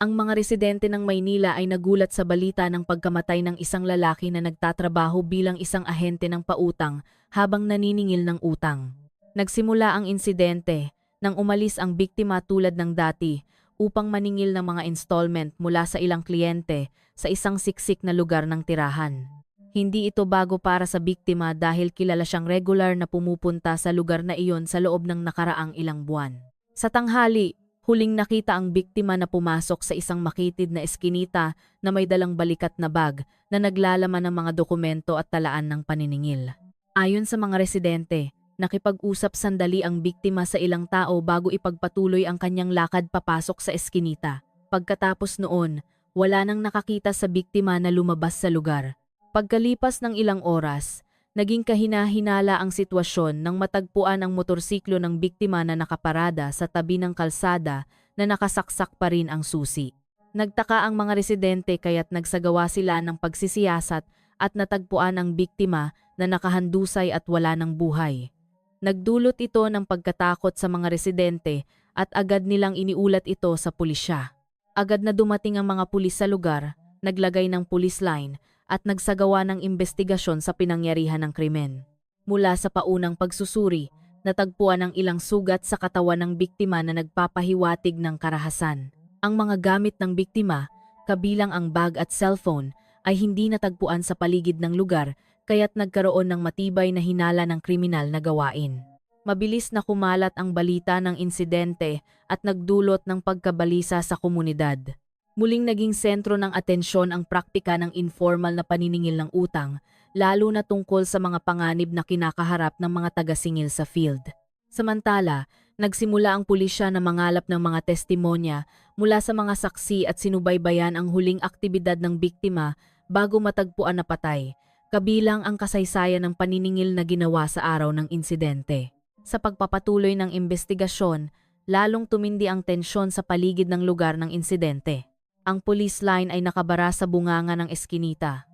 Ang mga residente ng Maynila ay nagulat sa balita ng pagkamatay ng isang lalaki na nagtatrabaho bilang isang ahente ng pautang habang naniningil ng utang. Nagsimula ang insidente nang umalis ang biktima tulad ng dati upang maningil ng mga installment mula sa ilang kliyente sa isang siksik na lugar ng tirahan. Hindi ito bago para sa biktima dahil kilala siyang regular na pumupunta sa lugar na iyon sa loob ng nakaraang ilang buwan. Sa tanghali, huling nakita ang biktima na pumasok sa isang makitid na eskinita na may dalang balikat na bag na naglalaman ng mga dokumento at talaan ng paniningil. Ayon sa mga residente, nakipag-usap sandali ang biktima sa ilang tao bago ipagpatuloy ang kanyang lakad papasok sa eskinita. Pagkatapos noon, wala nang nakakita sa biktima na lumabas sa lugar. Pagkalipas ng ilang oras, naging kahina-hinala ang sitwasyon nang matagpuan ang motorsiklo ng biktima na nakaparada sa tabi ng kalsada na nakasaksak pa rin ang susi. Nagtaka ang mga residente kaya't nagsagawa sila ng pagsisiyasat at natagpuan ang biktima na nakahandusay at wala ng buhay. Nagdulot ito ng pagkatakot sa mga residente at agad nilang iniulat ito sa pulisya. Agad na dumating ang mga pulis sa lugar, naglagay ng police line at nagsagawa ng investigasyon sa pinangyarihan ng krimen. Mula sa paunang pagsusuri, natagpuan ang ilang sugat sa katawan ng biktima na nagpapahiwatig ng karahasan. Ang mga gamit ng biktima, kabilang ang bag at cellphone, ay hindi natagpuan sa paligid ng lugar kaya't nagkaroon ng matibay na hinala ng kriminal na gawain. Mabilis na kumalat ang balita ng insidente at nagdulot ng pagkabalisa sa komunidad. Muling naging sentro ng atensyon ang praktika ng informal na paniningil ng utang, lalo na tungkol sa mga panganib na kinakaharap ng mga taga-singil sa field. Samantala, nagsimula ang pulisya na mangalap ng mga testimonya mula sa mga saksi at sinubaybayan ang huling aktibidad ng biktima bago matagpuan na patay, kabilang ang kasaysayan ng paniningil na ginawa sa araw ng insidente. Sa pagpapatuloy ng investigasyon, lalong tumindi ang tensyon sa paligid ng lugar ng insidente. Ang police line ay nakabara sa bunganga ng eskinita.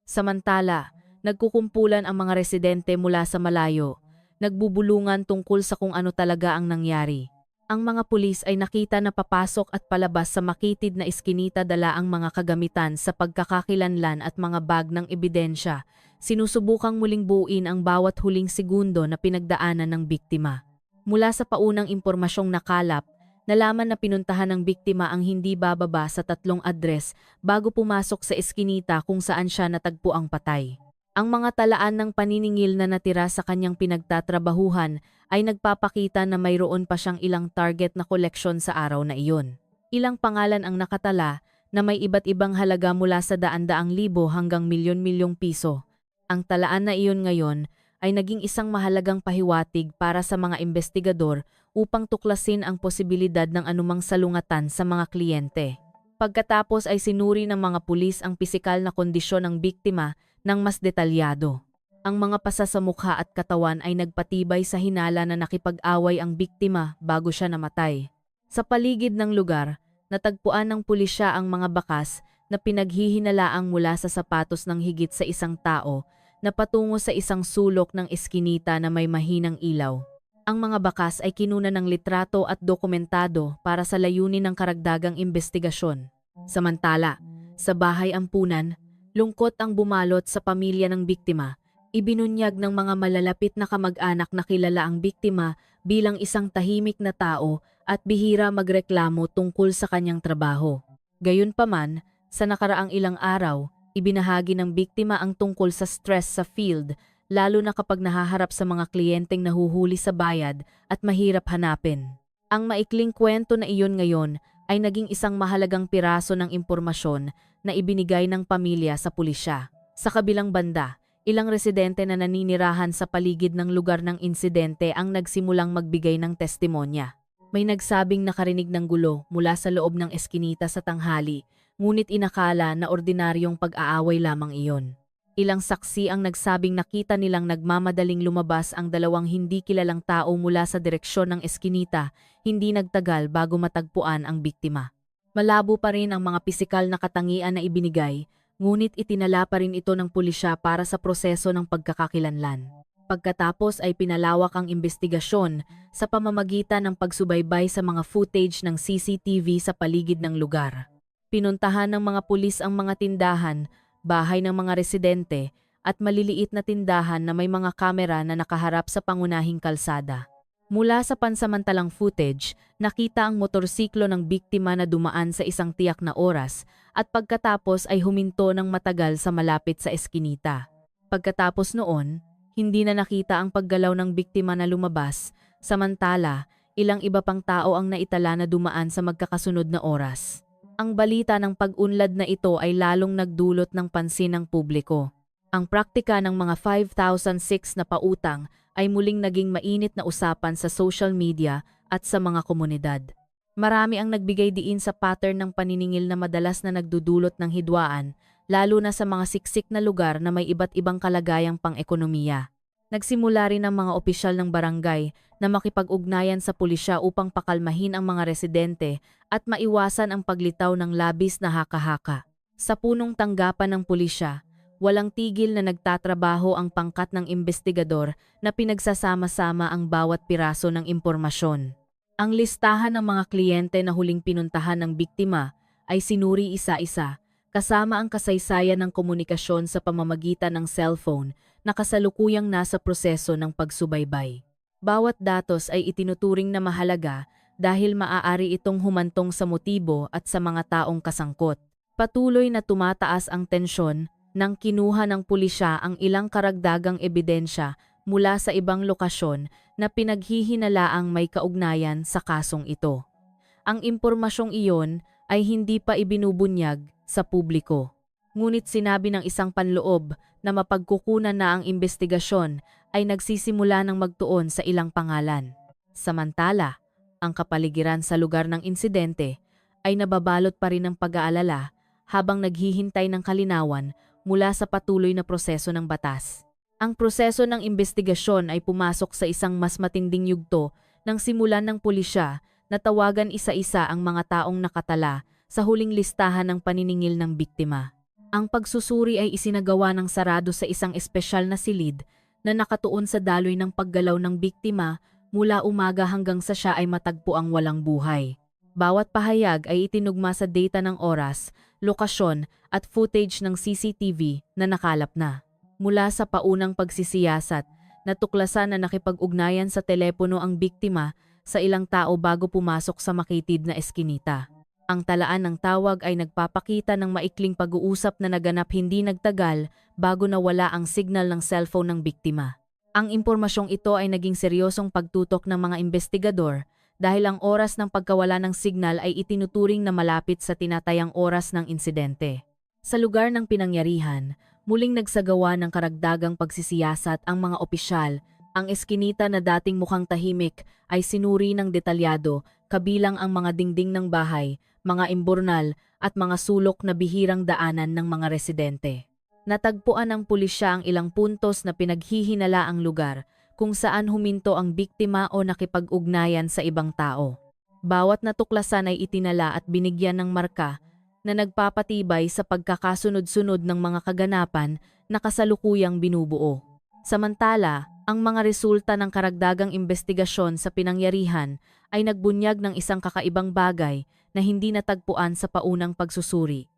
Samantala, nagkukumpulan ang mga residente mula sa malayo, nagbubulungan tungkol sa kung ano talaga ang nangyari. Ang mga pulis ay nakita na papasok at palabas sa makitid na eskinita dala ang mga kagamitan sa pagkakakilanlan at mga bag ng ebidensya. Sinusubukang muling buuin ang bawat huling segundo na pinagdaanan ng biktima. Mula sa paunang impormasyong nakalap, nalaman na pinuntahan ng biktima ang hindi bababa sa 3 address bago pumasok sa eskinita kung saan siya natagpuang patay. Ang mga talaan ng paniningil na natira sa kanyang pinagtatrabahuhan ay nagpapakita na mayroon pa siyang ilang target na koleksyon sa araw na iyon. Ilang pangalan ang nakatala na may iba't ibang halaga mula sa daan-daang libo hanggang milyon-milyong piso. Ang talaan na iyon ngayon ay naging isang mahalagang pahiwatig para sa mga investigador upang tuklasin ang posibilidad ng anumang salungatan sa mga kliyente. Pagkatapos ay sinuri ng mga pulis ang pisikal na kondisyon ng biktima ng mas detalyado. Ang mga pasa sa mukha at katawan ay nagpatibay sa hinala na nakipag-away ang biktima bago siya namatay. Sa paligid ng lugar, natagpuan ng pulisya ang mga bakas na pinaghihinalaang mula sa sapatos ng higit sa isang tao na patungo sa isang sulok ng eskinita na may mahinang ilaw. Ang mga bakas ay kinuna ng litrato at dokumentado para sa layunin ng karagdagang investigasyon. Samantala, sa bahay ampunan, lungkot ang bumalot sa pamilya ng biktima. Ibinunyag ng mga malalapit na kamag-anak na kilala ang biktima bilang isang tahimik na tao at bihira magreklamo tungkol sa kanyang trabaho. Gayunpaman, sa nakaraang ilang araw, ibinahagi ng biktima ang tungkol sa stress sa field, lalo na kapag nahaharap sa mga kliyenteng nahuhuli sa bayad at mahirap hanapin. Ang maikling kwento na iyon ngayon ay naging isang mahalagang piraso ng impormasyon na ibinigay ng pamilya sa pulisya. Sa kabilang banda, ilang residente na naninirahan sa paligid ng lugar ng insidente ang nagsimulang magbigay ng testimonya. May nagsabing nakarinig ng gulo mula sa loob ng eskinita sa tanghali, ngunit inakala na ordinaryong pag-aaway lamang iyon. Ilang saksi ang nagsabing nakita nilang nagmamadaling lumabas ang 2 hindi kilalang tao mula sa direksyon ng eskinita, hindi nagtagal bago matagpuan ang biktima. Malabo pa rin ang mga pisikal na katangian na ibinigay, ngunit itinala pa rin ito ng pulisya para sa proseso ng pagkakakilanlan. Pagkatapos ay pinalawak ang investigasyon sa pamamagitan ng pagsubaybay sa mga footage ng CCTV sa paligid ng lugar. Pinuntahan ng mga pulis ang mga tindahan, bahay ng mga residente at maliliit na tindahan na may mga kamera na nakaharap sa pangunahing kalsada. Mula sa pansamantalang footage, nakita ang motorsiklo ng biktima na dumaan sa isang tiyak na oras at pagkatapos ay huminto ng matagal sa malapit sa eskinita. Pagkatapos noon, hindi na nakita ang paggalaw ng biktima na lumabas, samantala, ilang iba pang tao ang naitala na dumaan sa magkakasunod na oras. Ang balita ng pag-unlad na ito ay lalong nagdulot ng pansin ng publiko. Ang praktika ng mga 5,006 na pautang ay muling naging mainit na usapan sa social media at sa mga komunidad. Marami ang nagbigay diin sa pattern ng paniningil na madalas na nagdudulot ng hidwaan, lalo na sa mga siksik na lugar na may iba't ibang kalagayang pang-ekonomiya. Nagsimula rin ang mga opisyal ng barangay na makipag-ugnayan sa pulisya upang pakalmahin ang mga residente at maiwasan ang paglitaw ng labis na haka-haka. Sa punong tanggapan ng pulisya, walang tigil na nagtatrabaho ang pangkat ng investigador na pinagsasama-sama ang bawat piraso ng impormasyon. Ang listahan ng mga kliyente na huling pinuntahan ng biktima ay sinuri isa-isa, kasama ang kasaysayan ng komunikasyon sa pamamagitan ng cellphone na kasalukuyang nasa proseso ng pagsubaybay. Bawat datos ay itinuturing na mahalaga dahil maaari itong humantong sa motibo at sa mga taong kasangkot. Patuloy na tumataas ang tensyon nang kinuha ng pulisya ang ilang karagdagang ebidensya mula sa ibang lokasyon na pinaghihinalaang may kaugnayan sa kasong ito. Ang impormasyong iyon ay hindi pa ibinubunyag sa publiko. Ngunit sinabi ng isang panloob na mapagkukunan na ang investigasyon ay nagsisimula ng magtuon sa ilang pangalan. Samantala, ang kapaligiran sa lugar ng insidente ay nababalot pa rin ng pag-aalala habang naghihintay ng kalinawan mula sa patuloy na proseso ng batas. Ang proseso ng investigasyon ay pumasok sa isang mas matinding yugto nang simulan ng pulisya na tawagan isa-isa ang mga taong nakatala sa huling listahan ng paniningil ng biktima. Ang pagsusuri ay isinagawa ng sarado sa isang espesyal na silid na nakatuon sa daloy ng paggalaw ng biktima mula umaga hanggang sa siya ay matagpo ang walang buhay. Bawat pahayag ay itinugma sa data ng oras, lokasyon at footage ng CCTV na nakalap na. Mula sa paunang pagsisiyasat, natuklasan na nakipag-ugnayan sa telepono ang biktima sa ilang tao bago pumasok sa makitid na eskinita. Ang talaan ng tawag ay nagpapakita ng maikling pag-uusap na naganap hindi nagtagal bago nawala ang signal ng cellphone ng biktima. Ang impormasyong ito ay naging seryosong pagtutok ng mga investigador dahil ang oras ng pagkawala ng signal ay itinuturing na malapit sa tinatayang oras ng insidente. Sa lugar ng pinangyarihan, muling nagsagawa ng karagdagang pagsisiyasat ang mga opisyal. Ang eskinita na dating mukhang tahimik ay sinuri ng detalyado, kabilang ang mga dingding ng bahay, mga imburnal at mga sulok na bihirang daanan ng mga residente. Natagpuan ng pulisya ang ilang puntos na pinaghihinala ang lugar kung saan huminto ang biktima o nakipag-ugnayan sa ibang tao. Bawat natuklasan ay itinala at binigyan ng marka na nagpapatibay sa pagkakasunod-sunod ng mga kaganapan na kasalukuyang binubuo. Samantala, ang mga resulta ng karagdagang investigasyon sa pinangyarihan ay nagbunyag ng isang kakaibang bagay na hindi natagpuan sa paunang pagsusuri.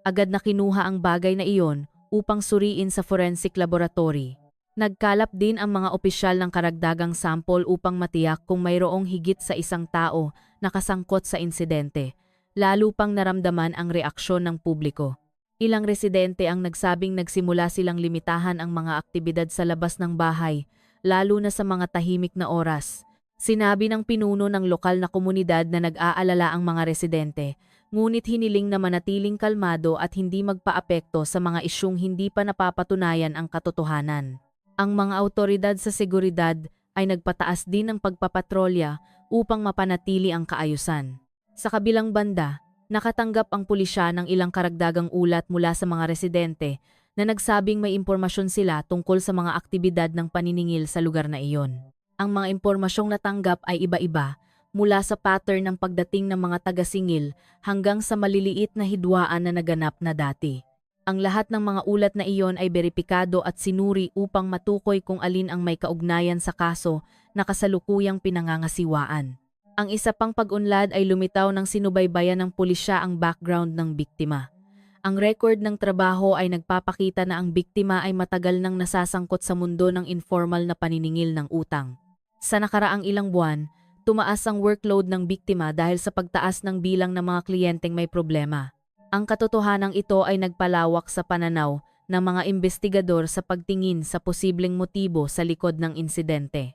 Agad na kinuha ang bagay na iyon upang suriin sa forensic laboratory. Nagkalap din ang mga opisyal ng karagdagang sample upang matiyak kung mayroong higit sa isang tao na kasangkot sa insidente, lalo pang naramdaman ang reaksyon ng publiko. Ilang residente ang nagsabing nagsimula silang limitahan ang mga aktibidad sa labas ng bahay, lalo na sa mga tahimik na oras. Sinabi ng pinuno ng lokal na komunidad na nag-aalala ang mga residente, ngunit hiniling na manatiling kalmado at hindi magpaapekto sa mga isyung hindi pa napapatunayan ang katotohanan. Ang mga awtoridad sa seguridad ay nagpataas din ng pagpapatrolya upang mapanatili ang kaayusan. Sa kabilang banda, nakatanggap ang pulisya ng ilang karagdagang ulat mula sa mga residente na nagsabing may impormasyon sila tungkol sa mga aktibidad ng paniningil sa lugar na iyon. Ang mga impormasyong natanggap ay iba-iba, mula sa pattern ng pagdating ng mga taga-singil hanggang sa maliliit na hidwaan na naganap na dati. Ang lahat ng mga ulat na iyon ay beripikado at sinuri upang matukoy kung alin ang may kaugnayan sa kaso na kasalukuyang pinangangasiwaan. Ang isa pang pag-unlad ay lumitaw ng sinubaybayan ng pulisya ang background ng biktima. Ang record ng trabaho ay nagpapakita na ang biktima ay matagal nang nasasangkot sa mundo ng informal na paniningil ng utang. Sa nakaraang ilang buwan, tumaas ang workload ng biktima dahil sa pagtaas ng bilang ng mga kliyenteng may problema. Ang katotohanang ito ay nagpalawak sa pananaw ng mga investigador sa pagtingin sa posibleng motibo sa likod ng insidente.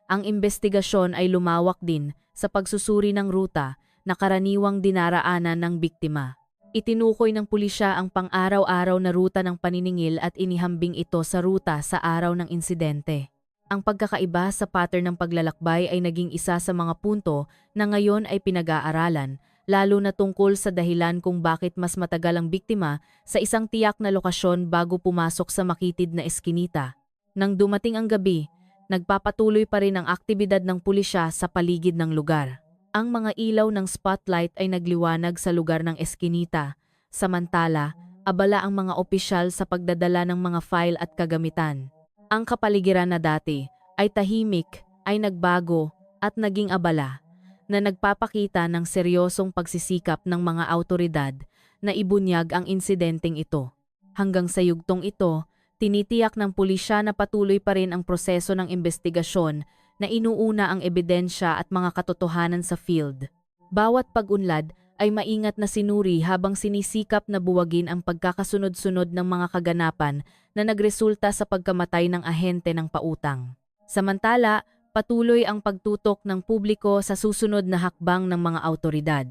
Ang investigasyon ay lumawak din sa pagsusuri ng ruta na karaniwang dinaraanan ng biktima. Itinukoy ng pulisya ang pang-araw-araw na ruta ng paniningil at inihambing ito sa ruta sa araw ng insidente. Ang pagkakaiba sa pattern ng paglalakbay ay naging isa sa mga punto na ngayon ay pinag-aaralan, lalo na tungkol sa dahilan kung bakit mas matagal ang biktima sa isang tiyak na lokasyon bago pumasok sa makitid na eskinita. Nang dumating ang gabi, nagpapatuloy pa rin ang aktibidad ng pulisya sa paligid ng lugar. Ang mga ilaw ng spotlight ay nagliwanag sa lugar ng eskinita, samantala, abala ang mga opisyal sa pagdadala ng mga file at kagamitan. Ang kapaligiran na dati ay tahimik, ay nagbago at naging abala, na nagpapakita ng seryosong pagsisikap ng mga awtoridad na ibunyag ang insidenteng ito. Hanggang sa yugtong ito, tinitiyak ng pulisya na patuloy pa rin ang proseso ng investigasyon na inuuna ang ebidensya at mga katotohanan sa field. Bawat pag-unlad ay maingat na sinuri habang sinisikap na buwagin ang pagkakasunod-sunod ng mga kaganapan na nagresulta sa pagkamatay ng ahente ng pautang. Samantala, patuloy ang pagtutok ng publiko sa susunod na hakbang ng mga awtoridad.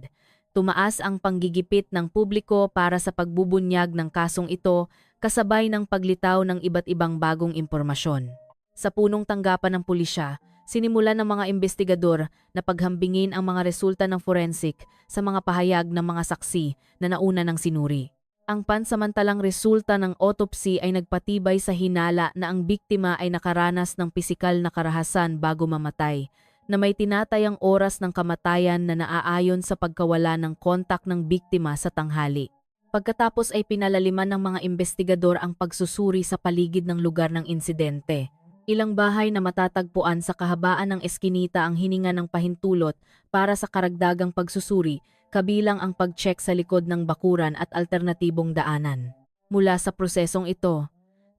Tumaas ang panggigipit ng publiko para sa pagbubunyag ng kasong ito kasabay ng paglitaw ng iba't ibang bagong impormasyon. Sa punong tanggapan ng pulisya, sinimulan ng mga investigador na paghambingin ang mga resulta ng forensic sa mga pahayag ng mga saksi na nauna ng sinuri. Ang pansamantalang resulta ng autopsy ay nagpatibay sa hinala na ang biktima ay nakaranas ng pisikal na karahasan bago mamatay, na may tinatayang oras ng kamatayan na naaayon sa pagkawala ng kontak ng biktima sa tanghali. Pagkatapos ay pinalaliman ng mga investigador ang pagsusuri sa paligid ng lugar ng insidente. Ilang bahay na matatagpuan sa kahabaan ng eskinita ang hininga ng pahintulot para sa karagdagang pagsusuri, kabilang ang pag-check sa likod ng bakuran at alternatibong daanan. Mula sa prosesong ito,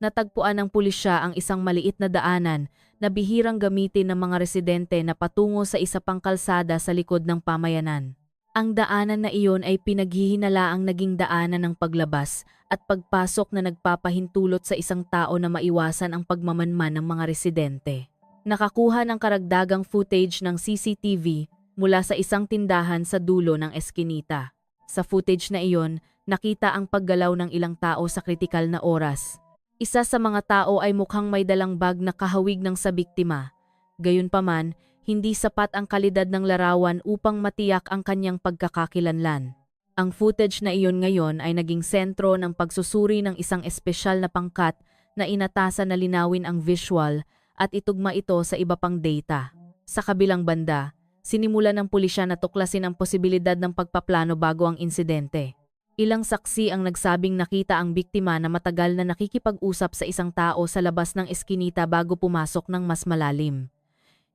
natagpuan ng pulisya ang isang maliit na daanan na bihirang gamitin ng mga residente na patungo sa isa pang kalsada sa likod ng pamayanan. Ang daanan na iyon ay pinaghihinalaang naging daanan ng paglabas at pagpasok na nagpapahintulot sa isang tao na maiwasan ang pagmamanman ng mga residente. Nakakuha ng karagdagang footage ng CCTV mula sa isang tindahan sa dulo ng eskinita. Sa footage na iyon, nakita ang paggalaw ng ilang tao sa kritikal na oras. Isa sa mga tao ay mukhang may dalang bag na kahawig ng sa biktima. Gayunpaman, hindi sapat ang kalidad ng larawan upang matiyak ang kanyang pagkakakilanlan. Ang footage na iyon ngayon ay naging sentro ng pagsusuri ng isang espesyal na pangkat na inatasan na linawin ang visual at itugma ito sa iba pang data. Sa kabilang banda, sinimulan ng pulisya na tuklasin ang posibilidad ng pagpaplano bago ang insidente. Ilang saksi ang nagsabing nakita ang biktima na matagal na nakikipag-usap sa isang tao sa labas ng eskinita bago pumasok ng mas malalim.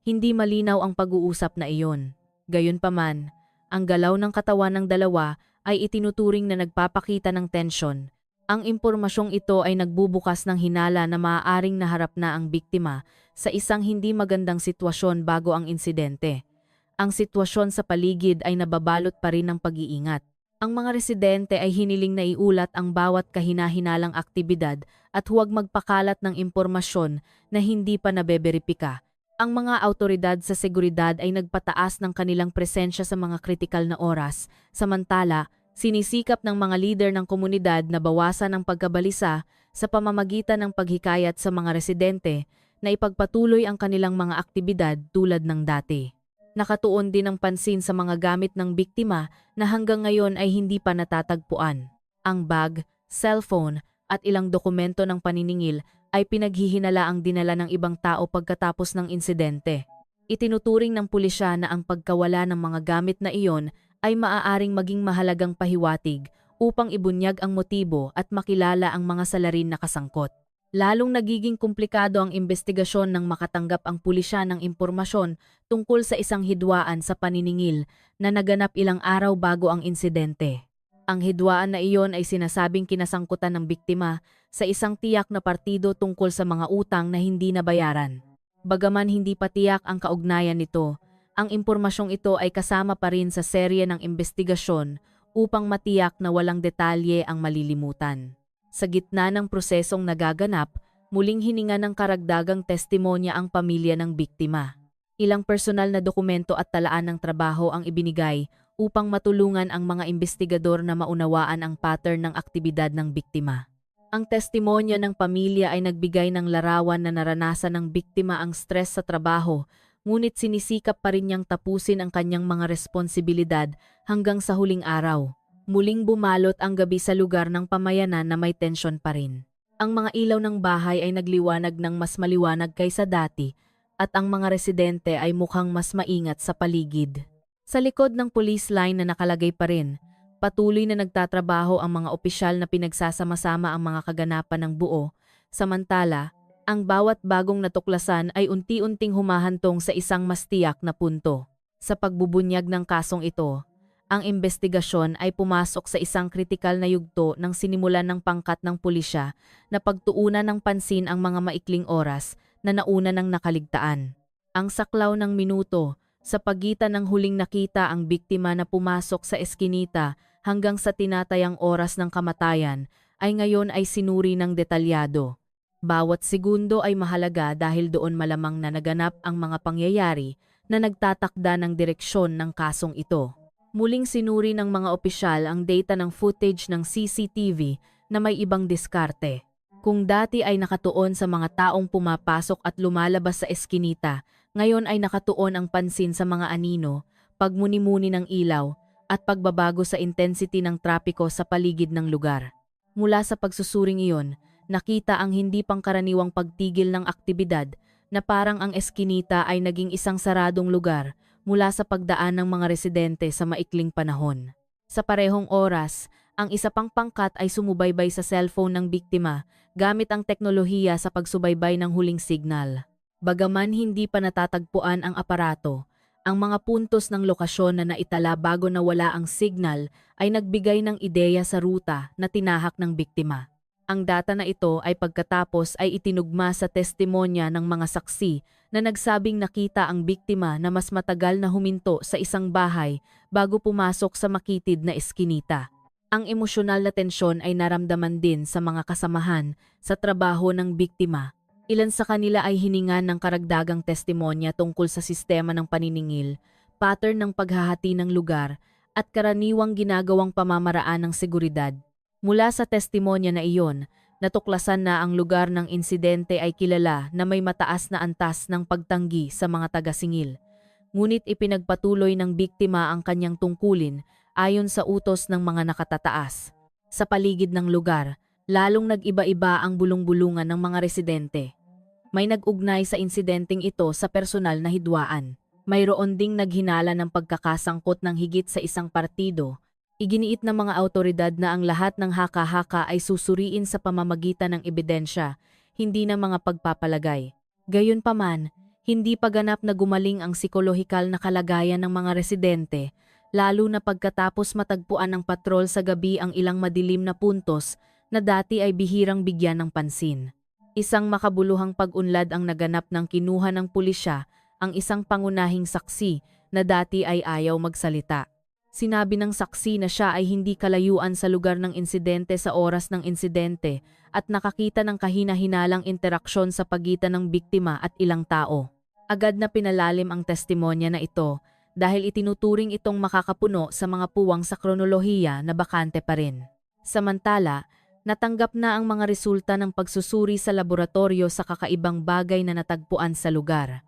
Hindi malinaw ang pag-uusap na iyon. Gayunpaman, ang galaw ng katawan ng dalawa ay itinuturing na nagpapakita ng tensyon. Ang impormasyong ito ay nagbubukas ng hinala na maaaring naharap na ang biktima sa isang hindi magandang sitwasyon bago ang insidente. Ang sitwasyon sa paligid ay nababalot pa rin ng pag-iingat. Ang mga residente ay hiniling na iulat ang bawat kahina-hinalang aktibidad at huwag magpakalat ng impormasyon na hindi pa nabeberipika. Ang mga awtoridad sa seguridad ay nagpataas ng kanilang presensya sa mga kritikal na oras, samantala, sinisikap ng mga lider ng komunidad na bawasan ang pagkabalisa sa pamamagitan ng paghikayat sa mga residente na ipagpatuloy ang kanilang mga aktibidad tulad ng dati. Nakatuon din ang pansin sa mga gamit ng biktima na hanggang ngayon ay hindi pa natatagpuan. Ang bag, cellphone at ilang dokumento ng paniningil ay pinaghihinala ang dinala ng ibang tao pagkatapos ng insidente. Itinuturing ng pulisya na ang pagkawala ng mga gamit na iyon ay maaaring maging mahalagang pahiwatig upang ibunyag ang motibo at makilala ang mga salarin na kasangkot. Lalong nagiging komplikado ang investigasyon nang makatanggap ang pulisya ng impormasyon tungkol sa isang hidwaan sa paniningil na naganap ilang araw bago ang insidente. Ang hidwaan na iyon ay sinasabing kinasangkutan ng biktima sa isang tiyak na partido tungkol sa mga utang na hindi nabayaran. Bagaman hindi pa tiyak ang kaugnayan nito, ang impormasyong ito ay kasama pa rin sa serye ng investigasyon upang matiyak na walang detalye ang malilimutan. Sa gitna ng prosesong nagaganap, muling hininga ng karagdagang testimonya ang pamilya ng biktima. Ilang personal na dokumento at talaan ng trabaho ang ibinigay upang matulungan ang mga investigador na maunawaan ang pattern ng aktibidad ng biktima. Ang testimonya ng pamilya ay nagbigay ng larawan na naranasan ng biktima ang stress sa trabaho, ngunit sinisikap pa rin niyang tapusin ang kanyang mga responsibilidad hanggang sa huling araw. Muling bumalot ang gabi sa lugar ng pamayanan na may tensyon pa rin. Ang mga ilaw ng bahay ay nagliwanag ng mas maliwanag kaysa dati at ang mga residente ay mukhang mas maingat sa paligid. Sa likod ng police line na nakalagay pa rin, patuloy na nagtatrabaho ang mga opisyal na pinagsasama-sama ang mga kaganapan ng buo. Samantala, ang bawat bagong natuklasan ay unti-unting humahantong sa isang mas tiyak na punto. Sa pagbubunyag ng kasong ito, ang investigasyon ay pumasok sa isang kritikal na yugto nang sinimulan ng pangkat ng pulisya na pagtuunan ng pansin ang mga maikling oras na nauna ng nakaligtaan. Ang saklaw ng minuto, sa pagitan ng huling nakita ang biktima na pumasok sa eskinita hanggang sa tinatayang oras ng kamatayan, ay ngayon ay sinuri ng detalyado. Bawat segundo ay mahalaga dahil doon malamang na naganap ang mga pangyayari na nagtatakda ng direksyon ng kasong ito. Muling sinuri ng mga opisyal ang data ng footage ng CCTV na may ibang diskarte. Kung dati ay nakatuon sa mga taong pumapasok at lumalabas sa eskinita, ngayon ay nakatuon ang pansin sa mga anino, pagmuni-muni ng ilaw, at pagbabago sa intensity ng trapiko sa paligid ng lugar. Mula sa pagsusuring iyon, nakita ang hindi pangkaraniwang pagtigil ng aktibidad na parang ang eskinita ay naging isang saradong lugar mula sa pagdaan ng mga residente sa maikling panahon. Sa parehong oras, ang isa pang pangkat ay sumubaybay sa cellphone ng biktima gamit ang teknolohiya sa pagsubaybay ng huling signal. Bagaman hindi pa natatagpuan ang aparato, ang mga puntos ng lokasyon na naitala bago nawala ang signal ay nagbigay ng ideya sa ruta na tinahak ng biktima. Ang data na ito ay pagkatapos ay itinugma sa testimonya ng mga saksi na nagsabing nakita ang biktima na mas matagal na huminto sa isang bahay bago pumasok sa makitid na eskinita. Ang emosyonal na tensyon ay naramdaman din sa mga kasamahan sa trabaho ng biktima. Ilan sa kanila ay hiningan ng karagdagang testimonya tungkol sa sistema ng paniningil, pattern ng paghahati ng lugar, at karaniwang ginagawang pamamaraan ng seguridad. Mula sa testimonya na iyon, natuklasan na ang lugar ng insidente ay kilala na may mataas na antas ng pagtanggi sa mga taga-singil. Ngunit ipinagpatuloy ng biktima ang kanyang tungkulin ayon sa utos ng mga nakatataas. Sa paligid ng lugar, lalong nag-iba-iba ang bulong-bulungan ng mga residente. May nag-ugnay sa insidenteng ito sa personal na hidwaan. Mayroon ding naghinala ng pagkakasangkot ng higit sa isang partido. Iginiit ng mga awtoridad na ang lahat ng haka-haka ay susuriin sa pamamagitan ng ebidensya, hindi ng mga pagpapalagay. Gayunpaman, hindi pa ganap na gumaling ang psikolohikal na kalagayan ng mga residente, lalo na pagkatapos matagpuan ng patrol sa gabi ang ilang madilim na puntos na dati ay bihirang bigyan ng pansin. Isang makabuluhang pag-unlad ang naganap ng kinuha ng pulisya ang isang pangunahing saksi na dati ay ayaw magsalita. Sinabi ng saksi na siya ay hindi kalayuan sa lugar ng insidente sa oras ng insidente at nakakita ng kahina-hinalang interaksyon sa pagitan ng biktima at ilang tao. Agad na pinalalim ang testimonya na ito dahil itinuturing itong makakapuno sa mga puwang sa kronolohiya na bakante pa rin. Samantala, natanggap na ang mga resulta ng pagsusuri sa laboratorio sa kakaibang bagay na natagpuan sa lugar.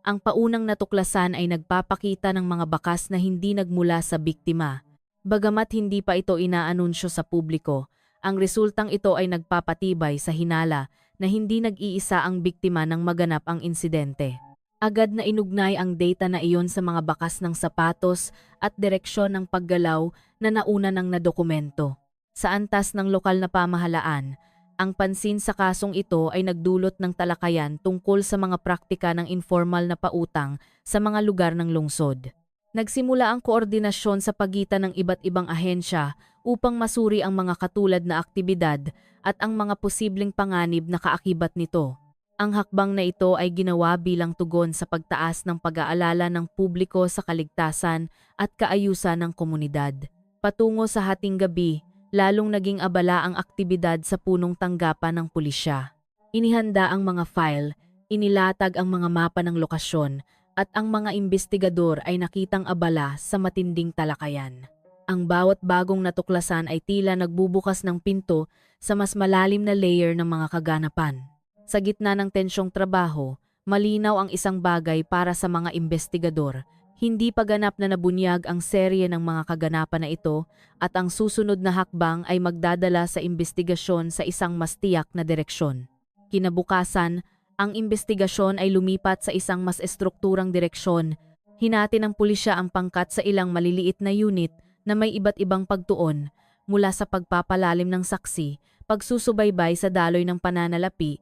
Ang paunang natuklasan ay nagpapakita ng mga bakas na hindi nagmula sa biktima. Bagamat hindi pa ito inaanunsyo sa publiko, ang resultang ito ay nagpapatibay sa hinala na hindi nag-iisa ang biktima nang maganap ang insidente. Agad na inugnay ang data na iyon sa mga bakas ng sapatos at direksyon ng paggalaw na nauna ng nadokumento. Sa antas ng lokal na pamahalaan, ang pansin sa kasong ito ay nagdulot ng talakayan tungkol sa mga praktika ng informal na pautang sa mga lugar ng lungsod. Nagsimula ang koordinasyon sa pagitan ng iba't ibang ahensya upang masuri ang mga katulad na aktibidad at ang mga posibleng panganib na kaakibat nito. Ang hakbang na ito ay ginawa bilang tugon sa pagtaas ng pag-aalala ng publiko sa kaligtasan at kaayusan ng komunidad. Patungo sa hating gabi, lalong naging abala ang aktibidad sa punong tanggapan ng pulisya. Inihanda ang mga file, inilatag ang mga mapa ng lokasyon, at ang mga imbestigador ay nakitang abala sa matinding talakayan. Ang bawat bagong natuklasan ay tila nagbubukas ng pinto sa mas malalim na layer ng mga kaganapan. Sa gitna ng tensyong trabaho, malinaw ang isang bagay para sa mga imbestigador. Hindi pa ganap na nabunyag ang serye ng mga kaganapan na ito at ang susunod na hakbang ay magdadala sa imbestigasyon sa isang mas tiyak na direksyon. Kinabukasan, ang imbestigasyon ay lumipat sa isang mas estrukturang direksyon. Hinati ng pulisya ang pangkat sa ilang maliliit na unit na may iba't ibang pagtuon, mula sa pagpapalalim ng saksi, pagsusubaybay sa daloy ng pananalapi,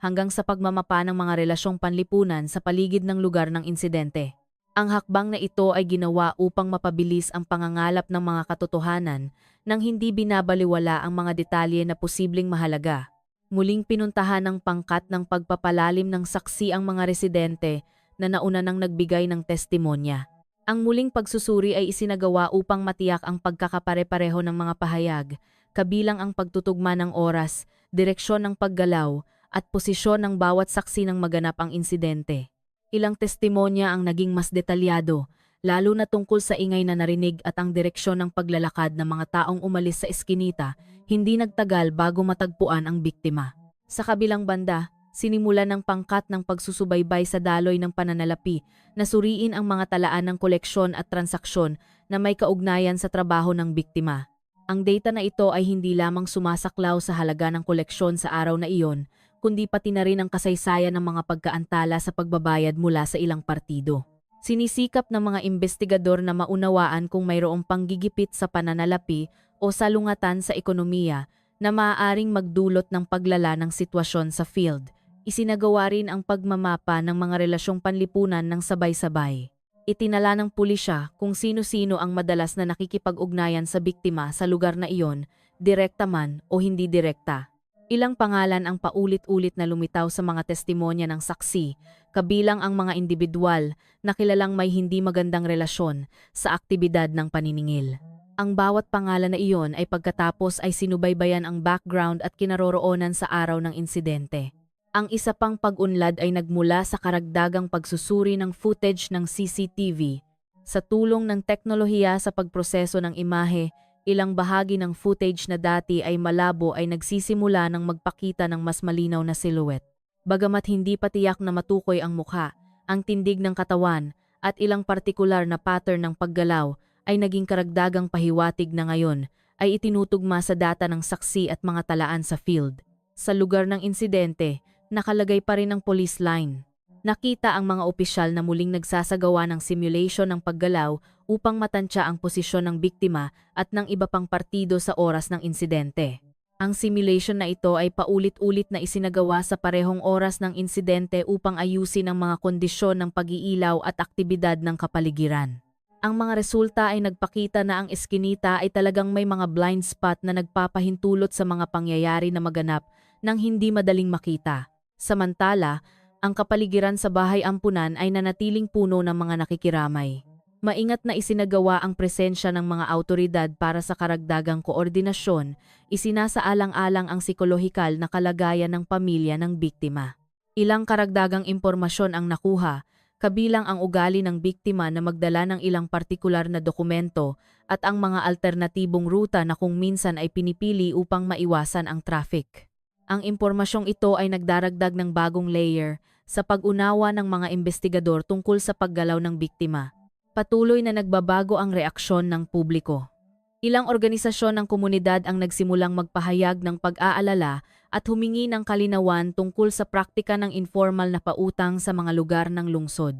hanggang sa pagmamapa ng mga relasyong panlipunan sa paligid ng lugar ng insidente. Ang hakbang na ito ay ginawa upang mapabilis ang pangangalap ng mga katotohanan nang hindi binabaliwala ang mga detalye na posibleng mahalaga. Muling pinuntahan ng pangkat ng pagpapalalim ng saksi ang mga residente na nauna nang nagbigay ng testimonya. Ang muling pagsusuri ay isinagawa upang matiyak ang pagkakapare-pareho ng mga pahayag, kabilang ang pagtutugma ng oras, direksyon ng paggalaw, at posisyon ng bawat saksi ng maganap ang insidente. Ilang testimonya ang naging mas detalyado, lalo na tungkol sa ingay na narinig at ang direksyon ng paglalakad ng mga taong umalis sa eskinita. Hindi nagtagal bago matagpuan ang biktima. Sa kabilang banda, sinimulan ng pangkat ng pagsusubaybay sa daloy ng pananalapi na suriin ang mga talaan ng koleksyon at transaksyon na may kaugnayan sa trabaho ng biktima. Ang data na ito ay hindi lamang sumasaklaw sa halaga ng koleksyon sa araw na iyon, kundi pati na rin ang kasaysayan ng mga pagkaantala sa pagbabayad mula sa ilang partido. Sinisikap ng mga investigador na maunawaan kung mayroong panggigipit sa pananalapi o salungatan sa ekonomiya na maaaring magdulot ng paglala ng sitwasyon sa field. Isinagawa rin ang pagmamapa ng mga relasyong panlipunan ng sabay-sabay. Itinala ng pulisya kung sino-sino ang madalas na nakikipag-ugnayan sa biktima sa lugar na iyon, direkta man o hindi direkta. Ilang pangalan ang paulit-ulit na lumitaw sa mga testimonya ng saksi, kabilang ang mga individual na kilalang may hindi magandang relasyon sa aktibidad ng paniningil. Ang bawat pangalan na iyon ay pagkatapos ay sinubaybayan ang background at kinaroroonan sa araw ng insidente. Ang isa pang pag-unlad ay nagmula sa karagdagang pagsusuri ng footage ng CCTV. Sa tulong ng teknolohiya sa pagproseso ng imahe, ilang bahagi ng footage na dati ay malabo ay nagsisimula ng magpakita ng mas malinaw na silhouette. Bagamat hindi pa tiyak na matukoy ang mukha, ang tindig ng katawan, at ilang partikular na pattern ng paggalaw, ay naging karagdagang pahiwatig na ngayon ay itinutugma sa data ng saksi at mga talaan sa field. Sa lugar ng insidente, nakalagay pa rin ang police line. Nakita ang mga opisyal na muling nagsasagawa ng simulation ng paggalaw upang matansya ang posisyon ng biktima at ng iba pang partido sa oras ng insidente. Ang simulation na ito ay paulit-ulit na isinagawa sa parehong oras ng insidente upang ayusin ang mga kondisyon ng pag-iilaw at aktibidad ng kapaligiran. Ang mga resulta ay nagpakita na ang eskinita ay talagang may mga blind spot na nagpapahintulot sa mga pangyayari na maganap nang hindi madaling makita. Samantala, ang kapaligiran sa bahay ampunan ay nanatiling puno ng mga nakikiramay. Maingat na isinagawa ang presensya ng mga awtoridad para sa karagdagang koordinasyon, isinasaalang-alang ang psikolohikal na kalagayan ng pamilya ng biktima. Ilang karagdagang impormasyon ang nakuha, kabilang ang ugali ng biktima na magdala ng ilang partikular na dokumento at ang mga alternatibong ruta na kung minsan ay pinipili upang maiwasan ang traffic. Ang impormasyong ito ay nagdaragdag ng bagong layer sa pag-unawa ng mga investigador tungkol sa paggalaw ng biktima. Patuloy na nagbabago ang reaksyon ng publiko. Ilang organisasyon ng komunidad ang nagsimulang magpahayag ng pag-aalala at humingi ng kalinawan tungkol sa praktika ng informal na pautang sa mga lugar ng lungsod.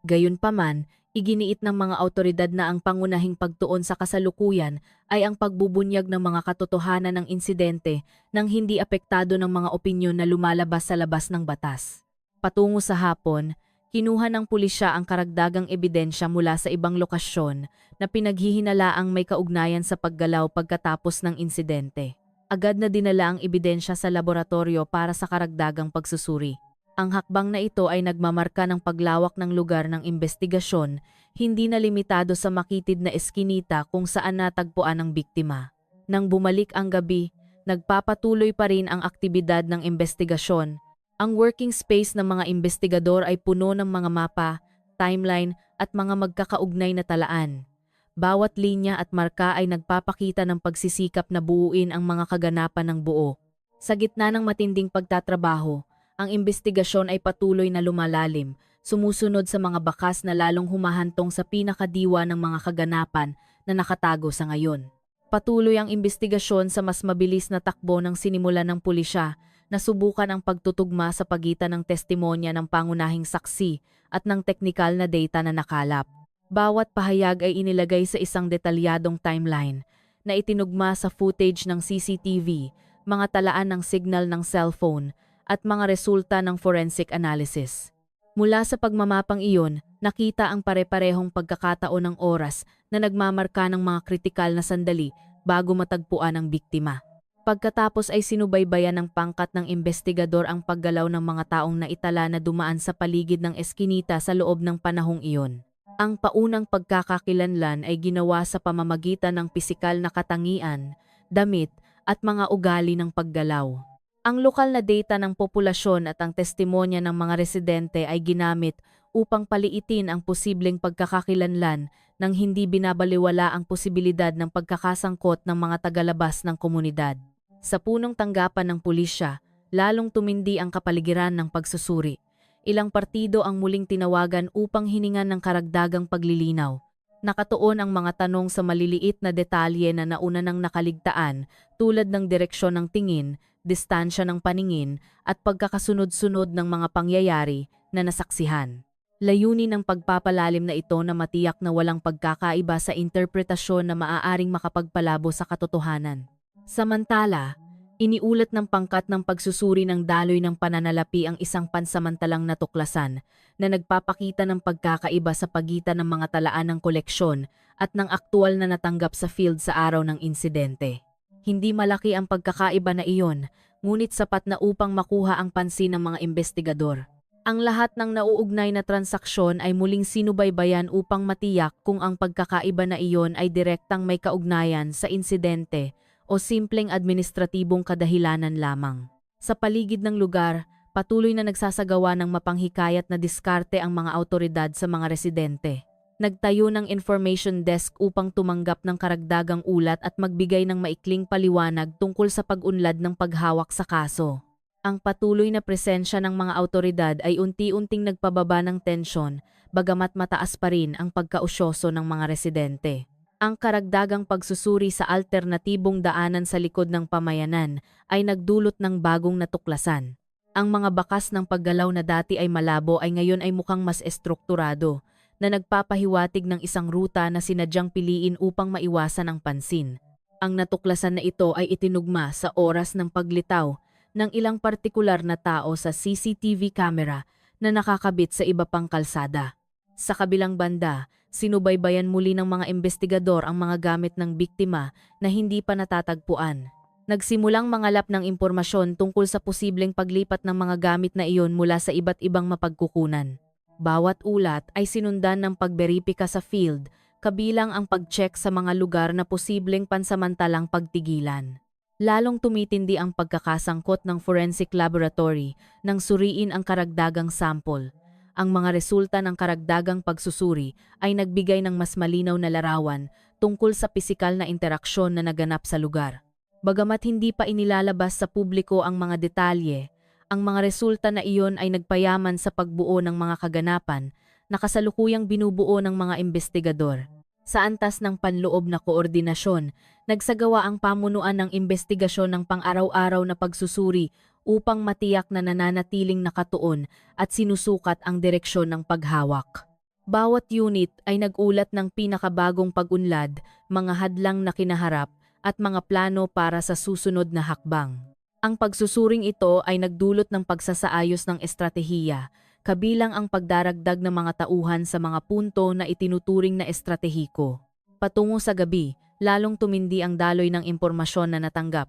Gayunpaman, Iginiit ng mga awtoridad na ang pangunahing pagtuon sa kasalukuyan ay ang pagbubunyag ng mga katotohanan ng insidente nang hindi apektado ng mga opinyon na lumalabas sa labas ng batas. Patungo sa hapon, kinuha ng pulisya ang karagdagang ebidensya mula sa ibang lokasyon na pinaghihinalaang may kaugnayan sa paggalaw pagkatapos ng insidente. Agad na dinala ang ebidensya sa laboratorio para sa karagdagang pagsusuri. Ang hakbang na ito ay nagmamarka ng paglawak ng lugar ng investigasyon, hindi na limitado sa makitid na eskinita kung saan natagpuan ang biktima. Nang bumalik ang gabi, nagpapatuloy pa rin ang aktibidad ng investigasyon. Ang working space ng mga investigador ay puno ng mga mapa, timeline at mga magkakaugnay na talaan. Bawat linya at marka ay nagpapakita ng pagsisikap na buuin ang mga kaganapan ng buo. Sa gitna ng matinding pagtatrabaho, ang investigasyon ay patuloy na lumalalim, sumusunod sa mga bakas na lalong humahantong sa pinakadiwa ng mga kaganapan na nakatago sa ngayon. Patuloy ang investigasyon sa mas mabilis na takbo ng sinimulan ng pulisya na subukan ang pagtutugma sa pagitan ng testimonya ng pangunahing saksi at ng teknikal na data na nakalap. Bawat pahayag ay inilagay sa isang detalyadong timeline na itinugma sa footage ng CCTV, mga talaan ng signal ng cellphone, at mga resulta ng forensic analysis. Mula sa pagmamapang iyon, nakita ang pare-parehong pagkakataon ng oras na nagmamarka ng mga kritikal na sandali bago matagpuan ang biktima. Pagkatapos ay sinubaybayan ng pangkat ng investigador ang paggalaw ng mga taong naitala na dumaan sa paligid ng eskinita sa loob ng panahong iyon. Ang paunang pagkakakilanlan ay ginawa sa pamamagitan ng pisikal na katangian, damit, at mga ugali ng paggalaw. Ang lokal na data ng populasyon at ang testimonya ng mga residente ay ginamit upang paliitin ang posibleng pagkakakilanlan nang hindi binabaliwala ang posibilidad ng pagkakasangkot ng mga tagalabas ng komunidad. Sa punong tanggapan ng pulisya, lalong tumindi ang kapaligiran ng pagsusuri. Ilang partido ang muling tinawagan upang hiningan ng karagdagang paglilinaw. Nakatuon ang mga tanong sa maliliit na detalye na nauna nang nakaligtaan tulad ng direksyon ng tingin, distansya ng paningin at pagkakasunod-sunod ng mga pangyayari na nasaksihan. Layunin ng pagpapalalim na ito na matiyak na walang pagkakaiba sa interpretasyon na maaaring makapagpalabo sa katotohanan. Samantala, iniulat ng pangkat ng pagsusuri ng daloy ng pananalapi ang isang pansamantalang natuklasan na nagpapakita ng pagkakaiba sa pagitan ng mga talaan ng koleksyon at ng aktual na natanggap sa field sa araw ng insidente. Hindi malaki ang pagkakaiba na iyon, ngunit sapat na upang makuha ang pansin ng mga investigador. Ang lahat ng nauugnay na transaksyon ay muling sinubaybayan upang matiyak kung ang pagkakaiba na iyon ay direktang may kaugnayan sa insidente o simpleng administratibong kadahilanan lamang. Sa paligid ng lugar, patuloy na nagsasagawa ng mapanghikayat na diskarte ang mga awtoridad sa mga residente. Nagtayo ng information desk upang tumanggap ng karagdagang ulat at magbigay ng maikling paliwanag tungkol sa pag-unlad ng paghawak sa kaso. Ang patuloy na presensya ng mga awtoridad ay unti-unting nagpababa ng tensyon, bagamat mataas pa rin ang pagkausyoso ng mga residente. Ang karagdagang pagsusuri sa alternatibong daanan sa likod ng pamayanan ay nagdulot ng bagong natuklasan. Ang mga bakas ng paggalaw na dati ay malabo ay ngayon ay mukhang mas estrukturado, na nagpapahiwatig ng isang ruta na sinadyang piliin upang maiwasan ang pansin. Ang natuklasan na ito ay itinugma sa oras ng paglitaw ng ilang partikular na tao sa CCTV camera na nakakabit sa iba pang kalsada. Sa kabilang banda, sinubaybayan muli ng mga investigador ang mga gamit ng biktima na hindi pa natatagpuan. Nagsimulang mangalap ng impormasyon tungkol sa posibleng paglipat ng mga gamit na iyon mula sa iba't ibang mapagkukunan. Bawat ulat ay sinundan ng pagberipika sa field, kabilang ang pag-check sa mga lugar na posibleng pansamantalang pagtigilan. Lalong tumitindi ang pagkakasangkot ng forensic laboratory nang suriin ang karagdagang sample. Ang mga resulta ng karagdagang pagsusuri ay nagbigay ng mas malinaw na larawan tungkol sa pisikal na interaksyon na naganap sa lugar. Bagamat hindi pa inilalabas sa publiko ang mga detalye, ang mga resulta na iyon ay nagpayaman sa pagbuo ng mga kaganapan na kasalukuyang binubuo ng mga investigador. Sa antas ng panloob na koordinasyon, nagsagawa ang pamunuan ng investigasyon ng pang-araw-araw na pagsusuri upang matiyak na nananatiling nakatuon at sinusukat ang direksyon ng paghawak. Bawat unit ay nag-ulat ng pinakabagong pag-unlad, mga hadlang na kinaharap, at mga plano para sa susunod na hakbang. Ang pagsusuring ito ay nagdulot ng pagsasaayos ng estratehiya, kabilang ang pagdaragdag ng mga tauhan sa mga punto na itinuturing na estratehiko. Patungo sa gabi, lalong tumindi ang daloy ng impormasyon na natanggap.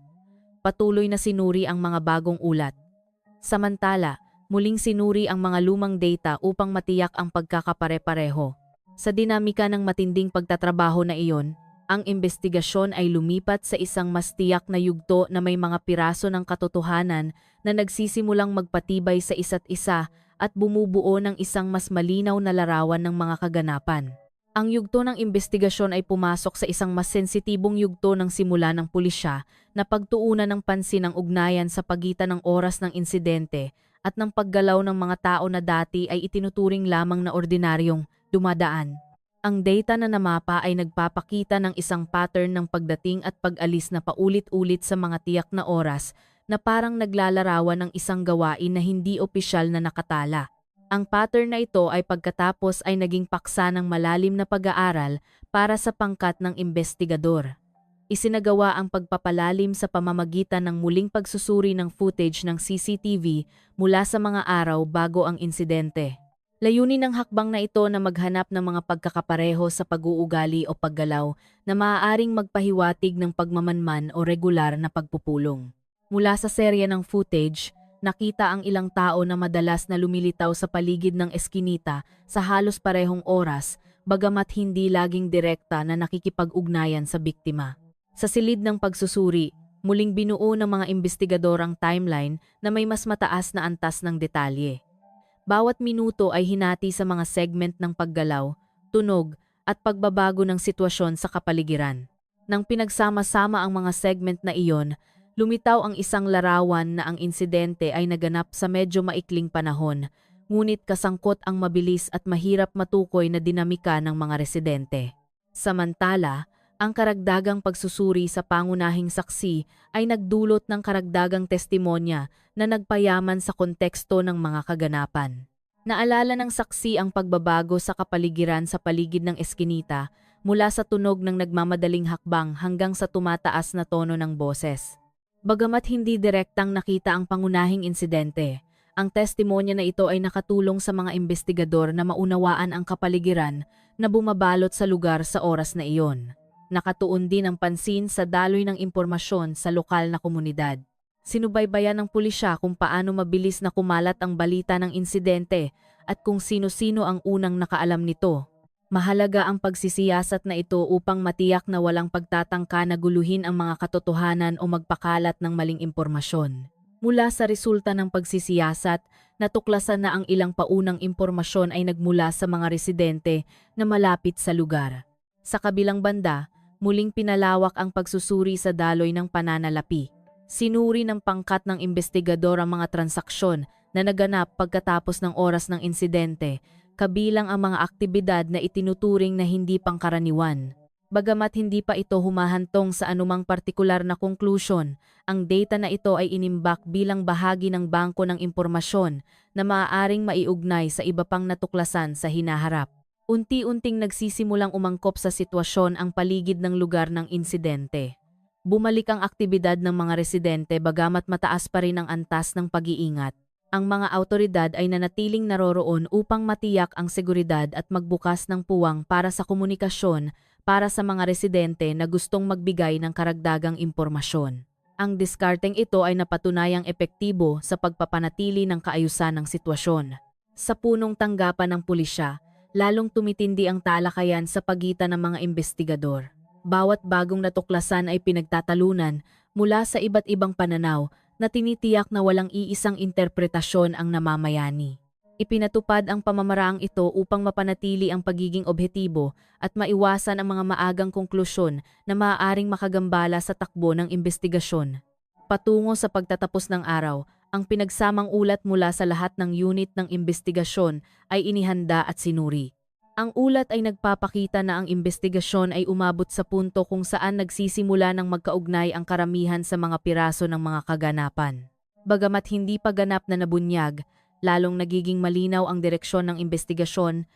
Patuloy na sinuri ang mga bagong ulat. Samantala, muling sinuri ang mga lumang data upang matiyak ang pagkakapare-pareho. Sa dinamika ng matinding pagtatrabaho na iyon, ang investigasyon ay lumipat sa isang mas tiyak na yugto na may mga piraso ng katotohanan na nagsisimulang magpatibay sa isa't isa at bumubuo ng isang mas malinaw na larawan ng mga kaganapan. Ang yugto ng investigasyon ay pumasok sa isang mas sensitibong yugto ng simula ng pulisya na pagtuunan ng pansin ang ugnayan sa pagitan ng oras ng insidente at ng paggalaw ng mga tao na dati ay itinuturing lamang na ordinaryong dumadaan. Ang data na namapa ay nagpapakita ng isang pattern ng pagdating at pag-alis na paulit-ulit sa mga tiyak na oras na parang naglalarawan ng isang gawain na hindi opisyal na nakatala. Ang pattern na ito ay pagkatapos ay naging paksa ng malalim na pag-aaral para sa pangkat ng investigador. Isinagawa ang pagpapalalim sa pamamagitan ng muling pagsusuri ng footage ng CCTV mula sa mga araw bago ang insidente. Layunin ng hakbang na ito na maghanap ng mga pagkakapareho sa pag-uugali o paggalaw na maaaring magpahiwatig ng pagmamanman o regular na pagpupulong. Mula sa serya ng footage, nakita ang ilang tao na madalas na lumilitaw sa paligid ng eskinita sa halos parehong oras, bagamat hindi laging direkta na nakikipag-ugnayan sa biktima. Sa silid ng pagsusuri, muling binuo ng mga investigador ang timeline na may mas mataas na antas ng detalye. Bawat minuto ay hinati sa mga segment ng paggalaw, tunog, at pagbabago ng sitwasyon sa kapaligiran. Nang pinagsama-sama ang mga segment na iyon, lumitaw ang isang larawan na ang insidente ay naganap sa medyo maikling panahon, ngunit kasangkot ang mabilis at mahirap matukoy na dinamika ng mga residente. Samantala, ang karagdagang pagsusuri sa pangunahing saksi ay nagdulot ng karagdagang testimonya na nagpayaman sa konteksto ng mga kaganapan. Naalala ng saksi ang pagbabago sa kapaligiran sa paligid ng eskinita mula sa tunog ng nagmamadaling hakbang hanggang sa tumataas na tono ng boses. Bagamat hindi direktang nakita ang pangunahing insidente, ang testimonya na ito ay nakatulong sa mga investigador na maunawaan ang kapaligiran na bumabalot sa lugar sa oras na iyon. Nakatuon din ang pansin sa daloy ng impormasyon sa lokal na komunidad. Sinubaybayan ng pulisya kung paano mabilis na kumalat ang balita ng insidente at kung sino-sino ang unang nakaalam nito. Mahalaga ang pagsisiyasat na ito upang matiyak na walang pagtatangka na guluhin ang mga katotohanan o magpakalat ng maling impormasyon. Mula sa resulta ng pagsisiyasat, natuklasan na ang ilang paunang impormasyon ay nagmula sa mga residente na malapit sa lugar. Sa kabilang banda, muling pinalawak ang pagsusuri sa daloy ng pananalapi. Sinuri ng pangkat ng investigador ang mga transaksyon na naganap pagkatapos ng oras ng insidente, kabilang ang mga aktibidad na itinuturing na hindi pangkaraniwan. Bagamat hindi pa ito humahantong sa anumang partikular na konklusyon, ang data na ito ay inimbak bilang bahagi ng bangko ng impormasyon na maaaring maiugnay sa iba pang natuklasan sa hinaharap. Unti-unting nagsisimulang umangkop sa sitwasyon ang paligid ng lugar ng insidente. Bumalik ang aktibidad ng mga residente bagamat mataas pa rin ang antas ng pag-iingat. Ang mga awtoridad ay nanatiling naroroon upang matiyak ang seguridad at magbukas ng puwang para sa komunikasyon para sa mga residente na gustong magbigay ng karagdagang impormasyon. Ang diskarteng ito ay napatunayang epektibo sa pagpapanatili ng kaayusan ng sitwasyon. Sa punong tanggapan ng pulisya, lalong tumitindi ang talakayan sa pagitan ng mga investigador. Bawat bagong natuklasan ay pinagtatalunan mula sa iba't ibang pananaw na tinitiyak na walang iisang interpretasyon ang namamayani. Ipinatupad ang pamamaraang ito upang mapanatili ang pagiging objektibo at maiwasan ang mga maagang konklusyon na maaaring makagambala sa takbo ng investigasyon. Patungo sa pagtatapos ng araw, ang pinagsamang ulat mula sa lahat ng unit ng investigasyon ay inihanda at sinuri. Ang ulat ay nagpapakita na ang investigasyon ay umabot sa punto kung saan nagsisimula ng magkaugnay ang karamihan sa mga piraso ng mga kaganapan. Bagamat hindi pa ganap na nabunyag, lalong nagiging malinaw ang direksyon ng investigasyon,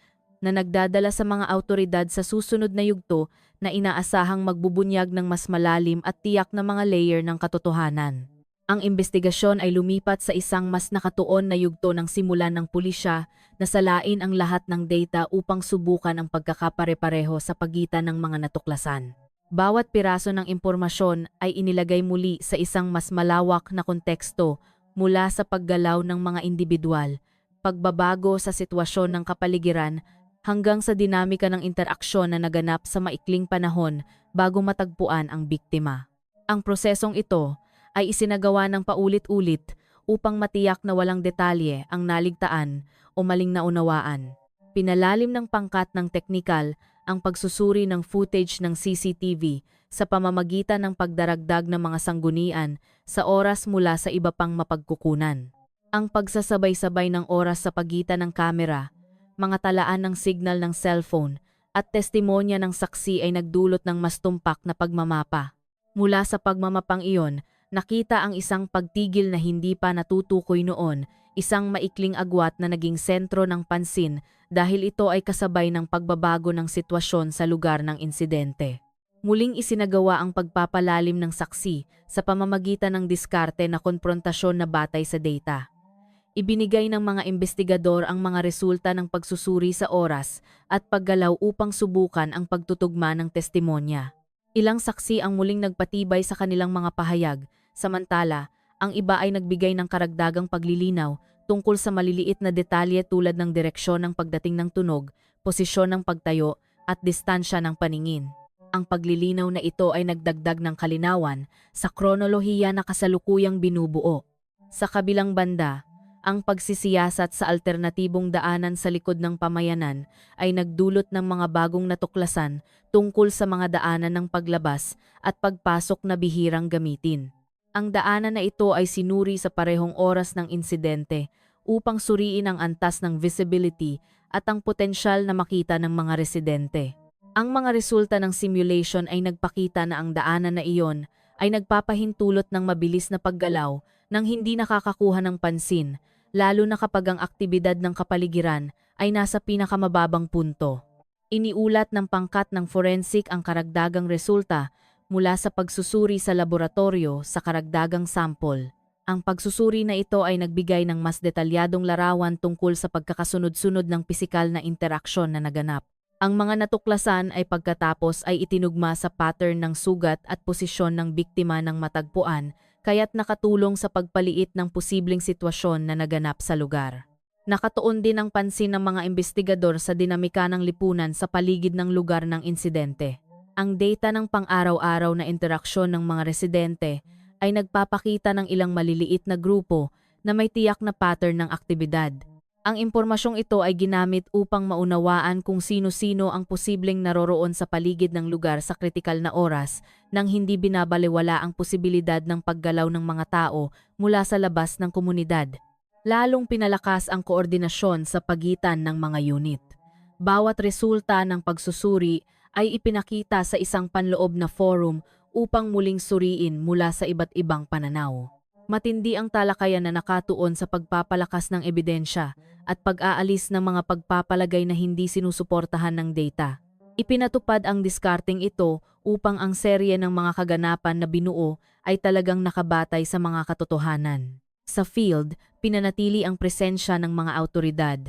na nagdadala sa mga awtoridad sa susunod na yugto na inaasahang magbubunyag ng mas malalim at tiyak na mga layer ng katotohanan. Ang investigasyon ay lumipat sa isang mas nakatuon na yugto ng simulan ng pulisya na salain ang lahat ng data upang subukan ang pagkakapare-pareho sa pagitan ng mga natuklasan. Bawat piraso ng impormasyon ay inilagay muli sa isang mas malawak na konteksto mula sa paggalaw ng mga individual, pagbabago sa sitwasyon ng kapaligiran, hanggang sa dinamika ng interaksyon na naganap sa maikling panahon bago matagpuan ang biktima. Ang prosesong ito ay isinagawa ng paulit-ulit upang matiyak na walang detalye ang naligtaan o maling naunawaan. Pinalalim ng pangkat ng teknikal ang pagsusuri ng footage ng CCTV sa pamamagitan ng pagdaragdag ng mga sanggunian sa oras mula sa iba pang mapagkukunan. Ang pagsasabay-sabay ng oras sa pagitan ng kamera, mga talaan ng signal ng cellphone at testimonya ng saksi ay nagdulot ng mas tumpak na pagmamapa. Mula sa pagmamapang iyon, nakita ang isang pagtigil na hindi pa natutukoy noon, isang maikling agwat na naging sentro ng pansin dahil ito ay kasabay ng pagbabago ng sitwasyon sa lugar ng insidente. Muling isinagawa ang pagpapalalim ng saksi sa pamamagitan ng diskarte na konfrontasyon na batay sa data. Ibinigay ng mga investigador ang mga resulta ng pagsusuri sa oras at paggalaw upang subukan ang pagtutugma ng testimonya. Ilang saksi ang muling nagpatibay sa kanilang mga pahayag, samantala, ang iba ay nagbigay ng karagdagang paglilinaw tungkol sa maliliit na detalye tulad ng direksyon ng pagdating ng tunog, posisyon ng pagtayo, at distansya ng paningin. Ang paglilinaw na ito ay nagdagdag ng kalinawan sa kronolohiya na kasalukuyang binubuo. Sa kabilang banda, ang pagsisiyasat sa alternatibong daanan sa likod ng pamayanan ay nagdulot ng mga bagong natuklasan tungkol sa mga daanan ng paglabas at pagpasok na bihirang gamitin. Ang daanan na ito ay sinuri sa parehong oras ng insidente upang suriin ang antas ng visibility at ang potensyal na makita ng mga residente. Ang mga resulta ng simulation ay nagpakita na ang daanan na iyon ay nagpapahintulot ng mabilis na paggalaw nang hindi nakakakuha ng pansin, lalo na kapag ang aktibidad ng kapaligiran ay nasa pinakamababang punto. Iniulat ng pangkat ng forensic ang karagdagang resulta mula sa pagsusuri sa laboratorio sa karagdagang sample. Ang pagsusuri na ito ay nagbigay ng mas detalyadong larawan tungkol sa pagkakasunod-sunod ng pisikal na interaksyon na naganap. Ang mga natuklasan ay pagkatapos ay itinugma sa pattern ng sugat at posisyon ng biktima ng matagpuan, kaya't nakatulong sa pagpaliit ng posibleng sitwasyon na naganap sa lugar. Nakatuon din ang pansin ng mga investigador sa dinamika ng lipunan sa paligid ng lugar ng insidente. Ang data ng pang-araw-araw na interaksyon ng mga residente ay nagpapakita ng ilang maliliit na grupo na may tiyak na pattern ng aktibidad. Ang impormasyong ito ay ginamit upang maunawaan kung sino-sino ang posibleng naroroon sa paligid ng lugar sa kritikal na oras nang hindi binabalewala ang posibilidad ng paggalaw ng mga tao mula sa labas ng komunidad. Lalong pinalakas ang koordinasyon sa pagitan ng mga unit. Bawat resulta ng pagsusuri ay ipinakita sa isang panloob na forum upang muling suriin mula sa iba't ibang pananaw. Matindi ang talakayan na nakatuon sa pagpapalakas ng ebidensya at pag-aalis ng mga pagpapalagay na hindi sinusuportahan ng data. Ipinatupad ang diskarteng ito upang ang serye ng mga kaganapan na binuo ay talagang nakabatay sa mga katotohanan. Sa field, pinanatili ang presensya ng mga awtoridad.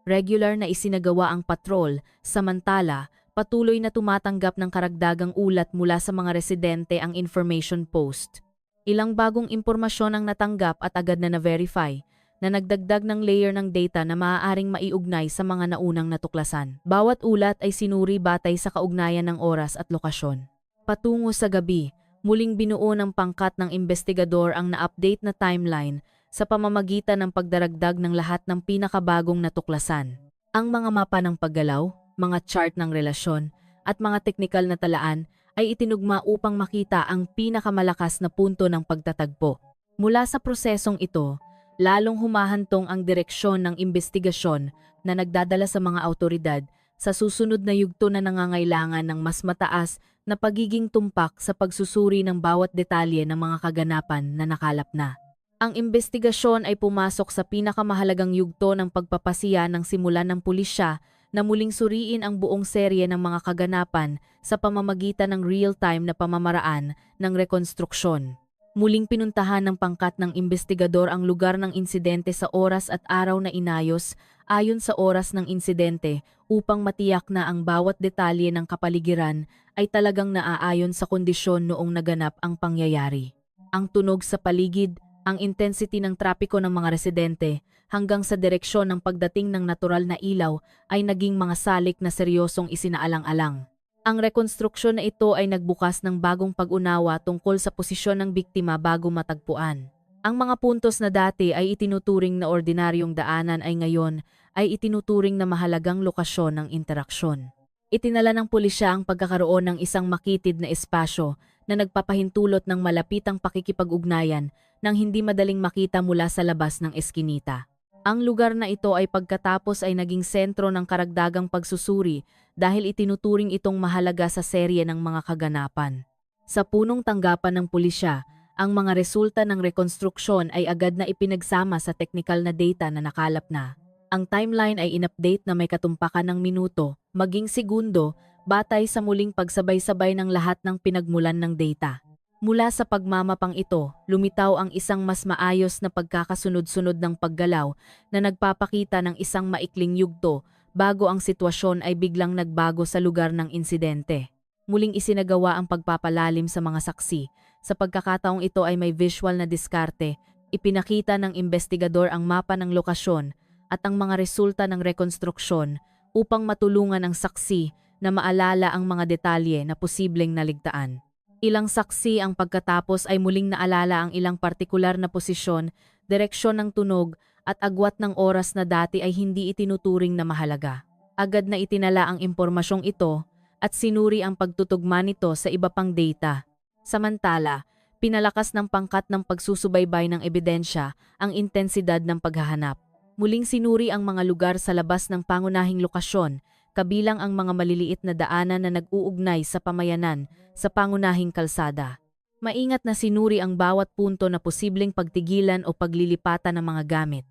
Regular na isinagawa ang patrol, samantala, patuloy na tumatanggap ng karagdagang ulat mula sa mga residente ang information post. Ilang bagong impormasyon ang natanggap at agad na na-verify, na nagdagdag ng layer ng data na maaaring maiugnay sa mga naunang natuklasan. Bawat ulat ay sinuri batay sa kaugnayan ng oras at lokasyon. Patungo sa gabi, muling binuo ng pangkat ng investigador ang na-update na timeline sa pamamagitan ng pagdaragdag ng lahat ng pinakabagong natuklasan. Ang mga mapa ng paggalaw, mga chart ng relasyon, at mga teknikal na talaan ay itinugma upang makita ang pinakamalakas na punto ng pagtatagpo. Mula sa prosesong ito, lalong humahantong ang direksyon ng investigasyon na nagdadala sa mga awtoridad sa susunod na yugto na nangangailangan ng mas mataas na pagiging tumpak sa pagsusuri ng bawat detalye ng mga kaganapan na nakalap na. Ang investigasyon ay pumasok sa pinakamahalagang yugto ng pagpapasiya ng simulan ng pulisya na muling suriin ang buong serye ng mga kaganapan sa pamamagitan ng real-time na pamamaraan ng rekonstruksyon. Muling pinuntahan ng pangkat ng investigador ang lugar ng insidente sa oras at araw na inayos ayon sa oras ng insidente upang matiyak na ang bawat detalye ng kapaligiran ay talagang naaayon sa kondisyon noong naganap ang pangyayari. Ang tunog sa paligid, ang intensity ng trapiko ng mga residente, hanggang sa direksyon ng pagdating ng natural na ilaw ay naging mga salik na seryosong isinaalang-alang. Ang rekonstruksyon na ito ay nagbukas ng bagong pag-unawa tungkol sa posisyon ng biktima bago matagpuan. Ang mga puntos na dati ay itinuturing na ordinaryong daanan ay ngayon ay itinuturing na mahalagang lokasyon ng interaksyon. Itinala ng pulisya ang pagkakaroon ng isang makitid na espasyo na nagpapahintulot ng malapitang pakikipag-ugnayan nang hindi madaling makita mula sa labas ng eskinita. Ang lugar na ito ay pagkatapos ay naging sentro ng karagdagang pagsusuri dahil itinuturing itong mahalaga sa serye ng mga kaganapan. Sa punong tanggapan ng pulisya, ang mga resulta ng rekonstruksyon ay agad na ipinagsama sa teknikal na data na nakalap na. Ang timeline ay in-update na may katumpakan ng minuto, maging segundo, batay sa muling pagsabay-sabay ng lahat ng pinagmulan ng data. Mula sa pagmamapang ito, lumitaw ang isang mas maayos na pagkakasunod-sunod ng paggalaw na nagpapakita ng isang maikling yugto bago ang sitwasyon ay biglang nagbago sa lugar ng insidente. Muling isinagawa ang pagpapalalim sa mga saksi. Sa pagkakataong ito ay may visual na diskarte, ipinakita ng investigador ang mapa ng lokasyon at ang mga resulta ng rekonstruksyon upang matulungan ang saksi na maalala ang mga detalye na posibleng naligtaan. Ilang saksi ang pagkatapos ay muling naalala ang ilang partikular na posisyon, direksyon ng tunog at agwat ng oras na dati ay hindi itinuturing na mahalaga. Agad na itinala ang impormasyong ito at sinuri ang pagtutugma nito sa iba pang data. Samantala, pinalakas ng pangkat ng pagsusubaybay ng ebidensya ang intensidad ng paghahanap. Muling sinuri ang mga lugar sa labas ng pangunahing lokasyon, kabilang ang mga maliliit na daanan na nag-uugnay sa pamayanan sa pangunahing kalsada. Maingat na sinuri ang bawat punto na posibleng pagtigilan o paglilipatan ng mga gamit.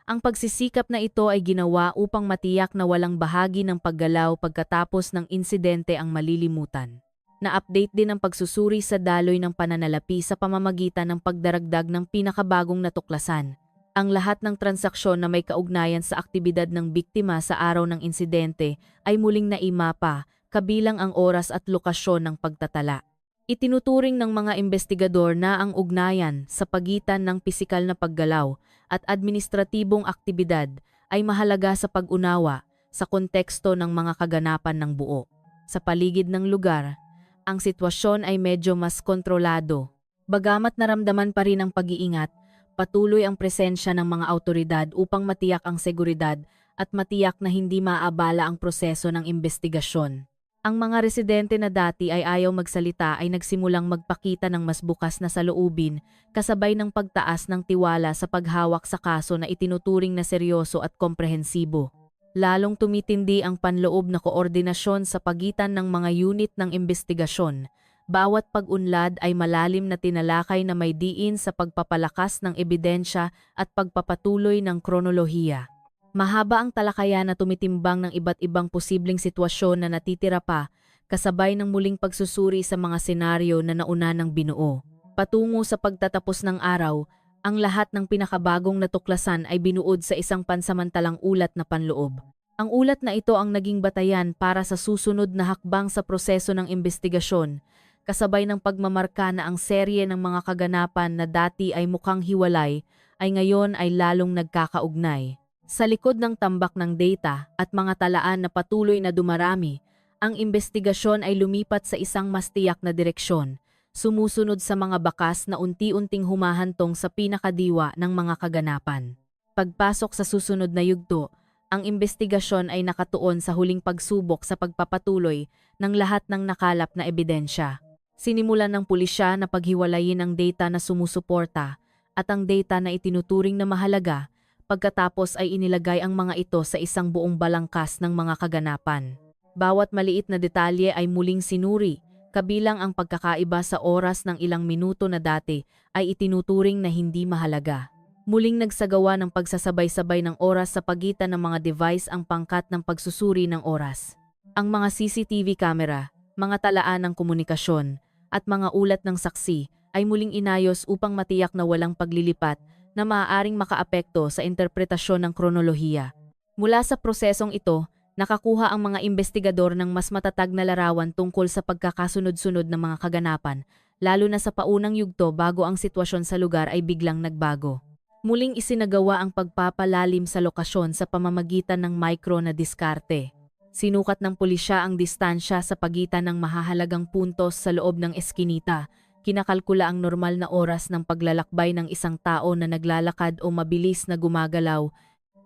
Ang pagsisikap na ito ay ginawa upang matiyak na walang bahagi ng paggalaw pagkatapos ng insidente ang malilimutan. Na-update din ang pagsusuri sa daloy ng pananalapi sa pamamagitan ng pagdaragdag ng pinakabagong natuklasan. Ang lahat ng transaksyon na may kaugnayan sa aktibidad ng biktima sa araw ng insidente ay muling naimapa, kabilang ang oras at lokasyon ng pagtatala. Itinuturing ng mga investigador na ang ugnayan sa pagitan ng pisikal na paggalaw at administratibong aktibidad ay mahalaga sa pag-unawa sa konteksto ng mga kaganapan ng buo. Sa paligid ng lugar, ang sitwasyon ay medyo mas kontrolado. Bagamat naramdaman pa rin ang pag-iingat, patuloy ang presensya ng mga awtoridad upang matiyak ang seguridad at matiyak na hindi maabala ang proseso ng investigasyon. Ang mga residente na dati ay ayaw magsalita ay nagsimulang magpakita ng mas bukas na saloobin kasabay ng pagtaas ng tiwala sa paghawak sa kaso na itinuturing na seryoso at komprehensibo. Lalong tumitindi ang panloob na koordinasyon sa pagitan ng mga unit ng investigasyon. Bawat pag-unlad ay malalim na tinalakay na may diin sa pagpapalakas ng ebidensya at pagpapatuloy ng kronolohiya. Mahaba ang talakayan na tumitimbang ng iba't ibang posibleng sitwasyon na natitira pa, kasabay ng muling pagsusuri sa mga senaryo na nauna ng binuo. Patungo sa pagtatapos ng araw, ang lahat ng pinakabagong natuklasan ay binuod sa isang pansamantalang ulat na panloob. Ang ulat na ito ang naging batayan para sa susunod na hakbang sa proseso ng investigasyon, kasabay ng pagmamarka na ang serye ng mga kaganapan na dati ay mukhang hiwalay ay ngayon ay lalong nagkakaugnay. Sa likod ng tambak ng data at mga talaan na patuloy na dumarami, ang investigasyon ay lumipat sa isang mas tiyak na direksyon, sumusunod sa mga bakas na unti-unting humahantong sa pinakadiwa ng mga kaganapan. Pagpasok sa susunod na yugto, ang investigasyon ay nakatuon sa huling pagsubok sa pagpapatuloy ng lahat ng nakalap na ebidensya. Sinimulan ng pulisya na paghiwalayin ang data na sumusuporta at ang data na itinuturing na mahalaga. Pagkatapos ay inilagay ang mga ito sa isang buong balangkas ng mga kaganapan. Bawat maliit na detalye ay muling sinuri, kabilang ang pagkakaiba sa oras ng ilang minuto na dati ay itinuturing na hindi mahalaga. Muling nagsagawa ng pagsasabay-sabay ng oras sa pagitan ng mga device ang pangkat ng pagsusuri ng oras. Ang mga CCTV camera, mga talaan ng komunikasyon, at mga ulat ng saksi ay muling inayos upang matiyak na walang paglilipat na maaaring makaapekto sa interpretasyon ng kronolohiya. Mula sa prosesong ito, nakakuha ang mga investigador ng mas matatag na larawan tungkol sa pagkakasunod-sunod ng mga kaganapan, lalo na sa paunang yugto bago ang sitwasyon sa lugar ay biglang nagbago. Muling isinagawa ang pagpapalalim sa lokasyon sa pamamagitan ng micro na diskarte. Sinukat ng pulisya ang distansya sa pagitan ng mahahalagang puntos sa loob ng eskinita. Kinakalkula ang normal na oras ng paglalakbay ng isang tao na naglalakad o mabilis na gumagalaw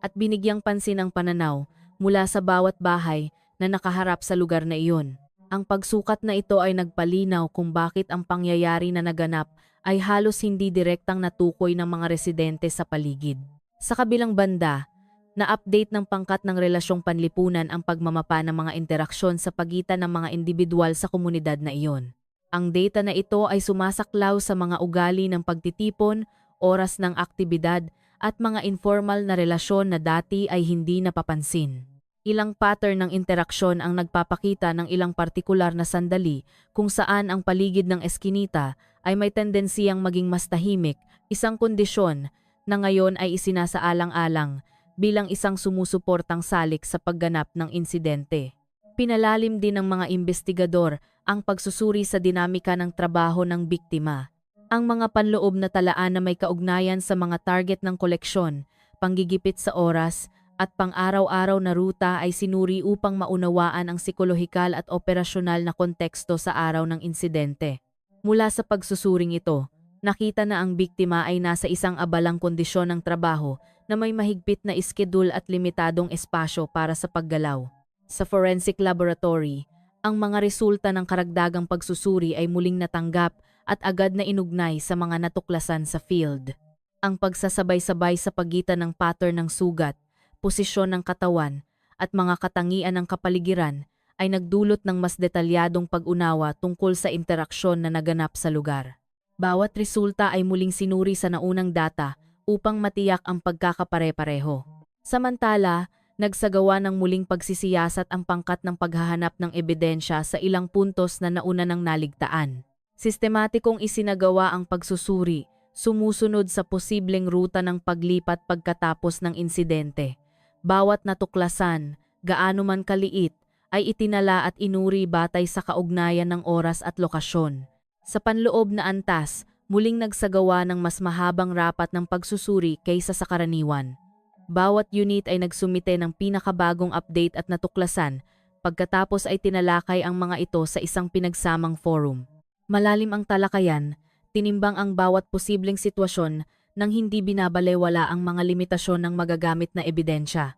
at binigyang pansin ang pananaw mula sa bawat bahay na nakaharap sa lugar na iyon. Ang pagsukat na ito ay nagpalinaw kung bakit ang pangyayari na naganap ay halos hindi direktang natukoy ng mga residente sa paligid. Sa kabilang banda, na-update ng pangkat ng relasyong panlipunan ang pagmamapa ng mga interaksyon sa pagitan ng mga individual sa komunidad na iyon. Ang data na ito ay sumasaklaw sa mga ugali ng pagtitipon, oras ng aktibidad, at mga informal na relasyon na dati ay hindi napapansin. Ilang pattern ng interaksyon ang nagpapakita ng ilang partikular na sandali kung saan ang paligid ng eskinita ay may tendensiyang maging mas tahimik, isang kondisyon na ngayon ay isinasaalang-alang bilang isang sumusuportang salik sa pagganap ng insidente. Pinalalim din ng mga investigador ang pagsusuri sa dinamika ng trabaho ng biktima. Ang mga panloob na talaan na may kaugnayan sa mga target ng koleksyon, panggigipit sa oras, at pang-araw-araw na ruta ay sinuri upang maunawaan ang psikolohikal at operasyonal na konteksto sa araw ng insidente. Mula sa pagsusuring ito, nakita na ang biktima ay nasa isang abalang kondisyon ng trabaho na may mahigpit na iskedul at limitadong espasyo para sa paggalaw. Sa forensic laboratory, ang mga resulta ng karagdagang pagsusuri ay muling natanggap at agad na inugnay sa mga natuklasan sa field. Ang pagsasabay-sabay sa pagitan ng pattern ng sugat, posisyon ng katawan, at mga katangian ng kapaligiran ay nagdulot ng mas detalyadong pag-unawa tungkol sa interaksyon na naganap sa lugar. Bawat resulta ay muling sinuri sa naunang data upang matiyak ang pagkakapare-pareho. Samantala, nagsagawa ng muling pagsisiyasat ang pangkat ng paghahanap ng ebidensya sa ilang puntos na nauna ng naligtaan. Sistematikong isinagawa ang pagsusuri, sumusunod sa posibleng ruta ng paglipat pagkatapos ng insidente. Bawat natuklasan, gaano man kaliit, ay itinala at inuri batay sa kaugnayan ng oras at lokasyon. Sa panloob na antas, muling nagsagawa ng mas mahabang rapat ng pagsusuri kaysa sa karaniwan. Bawat unit ay nagsumite ng pinakabagong update at natuklasan, pagkatapos ay tinalakay ang mga ito sa isang pinagsamang forum. Malalim ang talakayan, tinimbang ang bawat posibleng sitwasyon nang hindi binabalewala ang mga limitasyon ng magagamit na ebidensya.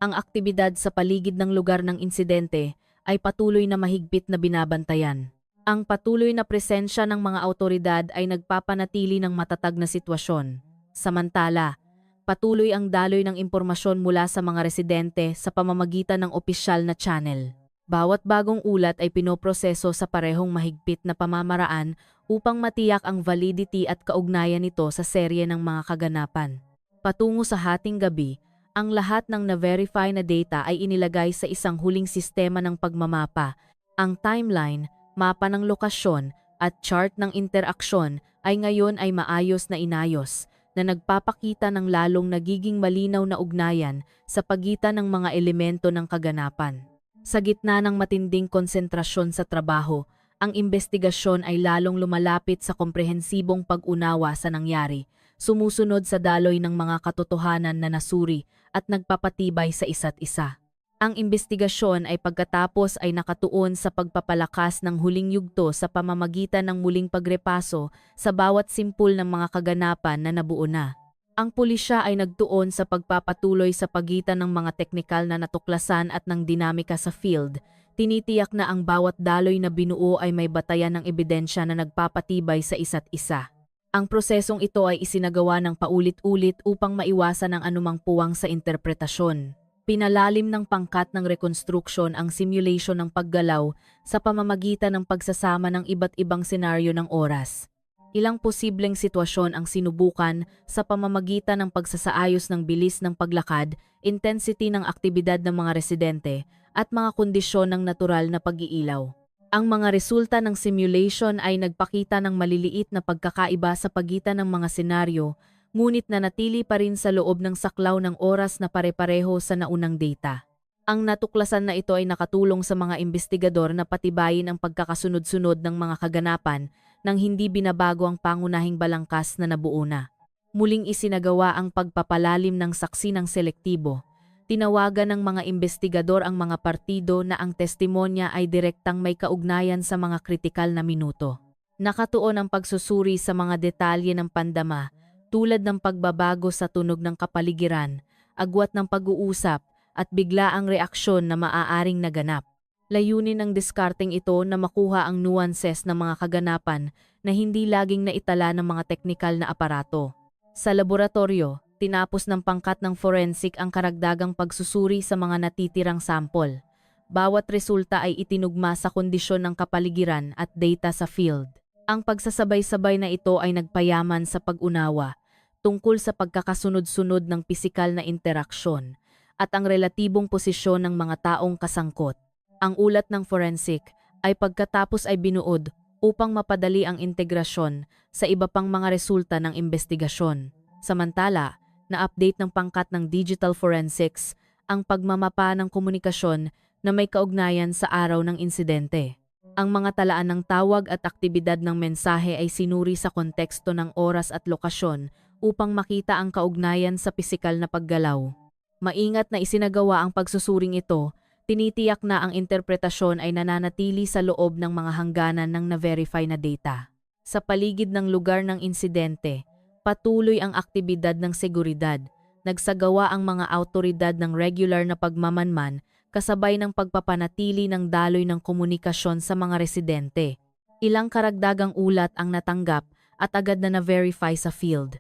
Ang aktibidad sa paligid ng lugar ng insidente ay patuloy na mahigpit na binabantayan. Ang patuloy na presensya ng mga awtoridad ay nagpapanatili ng matatag na sitwasyon. Samantala, patuloy ang daloy ng impormasyon mula sa mga residente sa pamamagitan ng opisyal na channel. Bawat bagong ulat ay pinoproseso sa parehong mahigpit na pamamaraan upang matiyak ang validity at kaugnayan nito sa serye ng mga kaganapan. Patungo sa hating gabi, ang lahat ng na-verify na data ay inilagay sa isang huling sistema ng pagmamapa. Ang timeline, mapa ng lokasyon, at chart ng interaksyon ay ngayon ay maayos na inayos, na nagpapakita ng lalong nagiging malinaw na ugnayan sa pagitan ng mga elemento ng kaganapan. Sa gitna ng matinding konsentrasyon sa trabaho, ang investigasyon ay lalong lumalapit sa komprehensibong pag-unawa sa nangyari, sumusunod sa daloy ng mga katotohanan na nasuri at nagpapatibay sa isa't isa. Ang investigasyon ay pagkatapos ay nakatuon sa pagpapalakas ng huling yugto sa pamamagitan ng muling pagrepaso sa bawat simpul ng mga kaganapan na nabuo na. Ang pulisya ay nagtuon sa pagpapatuloy sa pagitan ng mga teknikal na natuklasan at ng dinamika sa field. Tinitiyak na ang bawat daloy na binuo ay may batayan ng ebidensya na nagpapatibay sa isa't isa. Ang prosesong ito ay isinagawa ng paulit-ulit upang maiwasan ang anumang puwang sa interpretasyon. Pinalalim ng pangkat ng rekonstruksyon ang simulation ng paggalaw sa pamamagitan ng pagsasama ng iba't ibang senaryo ng oras. Ilang posibleng sitwasyon ang sinubukan sa pamamagitan ng pagsasaayos ng bilis ng paglakad, intensity ng aktibidad ng mga residente, at mga kondisyon ng natural na pag-iilaw. Ang mga resulta ng simulation ay nagpakita ng maliliit na pagkakaiba sa pagitan ng mga senaryo, ngunit nanatili pa rin sa loob ng saklaw ng oras na pare-pareho sa naunang data. Ang natuklasan na ito ay nakatulong sa mga investigador na patibayin ang pagkakasunod-sunod ng mga kaganapan nang hindi binabago ang pangunahing balangkas na nabuo na. Muling isinagawa ang pagpapalalim ng saksi ng selektibo. Tinawagan ng mga investigador ang mga partido na ang testimonya ay direktang may kaugnayan sa mga kritikal na minuto. Nakatuon ang pagsusuri sa mga detalye ng pandama, tulad ng pagbabago sa tunog ng kapaligiran, agwat ng pag-uusap, at biglaang reaksyon na maaaring naganap. Layunin ng diskarteng ito na makuha ang nuances ng mga kaganapan na hindi laging naitala ng mga teknikal na aparato. Sa laboratorio, tinapos ng pangkat ng forensic ang karagdagang pagsusuri sa mga natitirang sample. Bawat resulta ay itinugma sa kondisyon ng kapaligiran at data sa field. Ang pagsasabay-sabay na ito ay nagpayaman sa pag-unawa tungkol sa pagkakasunod-sunod ng pisikal na interaksyon at ang relatibong posisyon ng mga taong kasangkot. Ang ulat ng forensic ay pagkatapos ay binuod upang mapadali ang integrasyon sa iba pang mga resulta ng investigasyon. Samantala, na-update ng pangkat ng digital forensics ang pagmamapa ng komunikasyon na may kaugnayan sa araw ng insidente. Ang mga talaan ng tawag at aktibidad ng mensahe ay sinuri sa konteksto ng oras at lokasyon upang makita ang kaugnayan sa pisikal na paggalaw. Maingat na isinagawa ang pagsusuring ito, tinitiyak na ang interpretasyon ay nananatili sa loob ng mga hangganan ng na-verify na data. Sa paligid ng lugar ng insidente, patuloy ang aktibidad ng seguridad. Nagsagawa ang mga awtoridad ng regular na pagmamanman kasabay ng pagpapanatili ng daloy ng komunikasyon sa mga residente. Ilang karagdagang ulat ang natanggap at agad na na-verify sa field.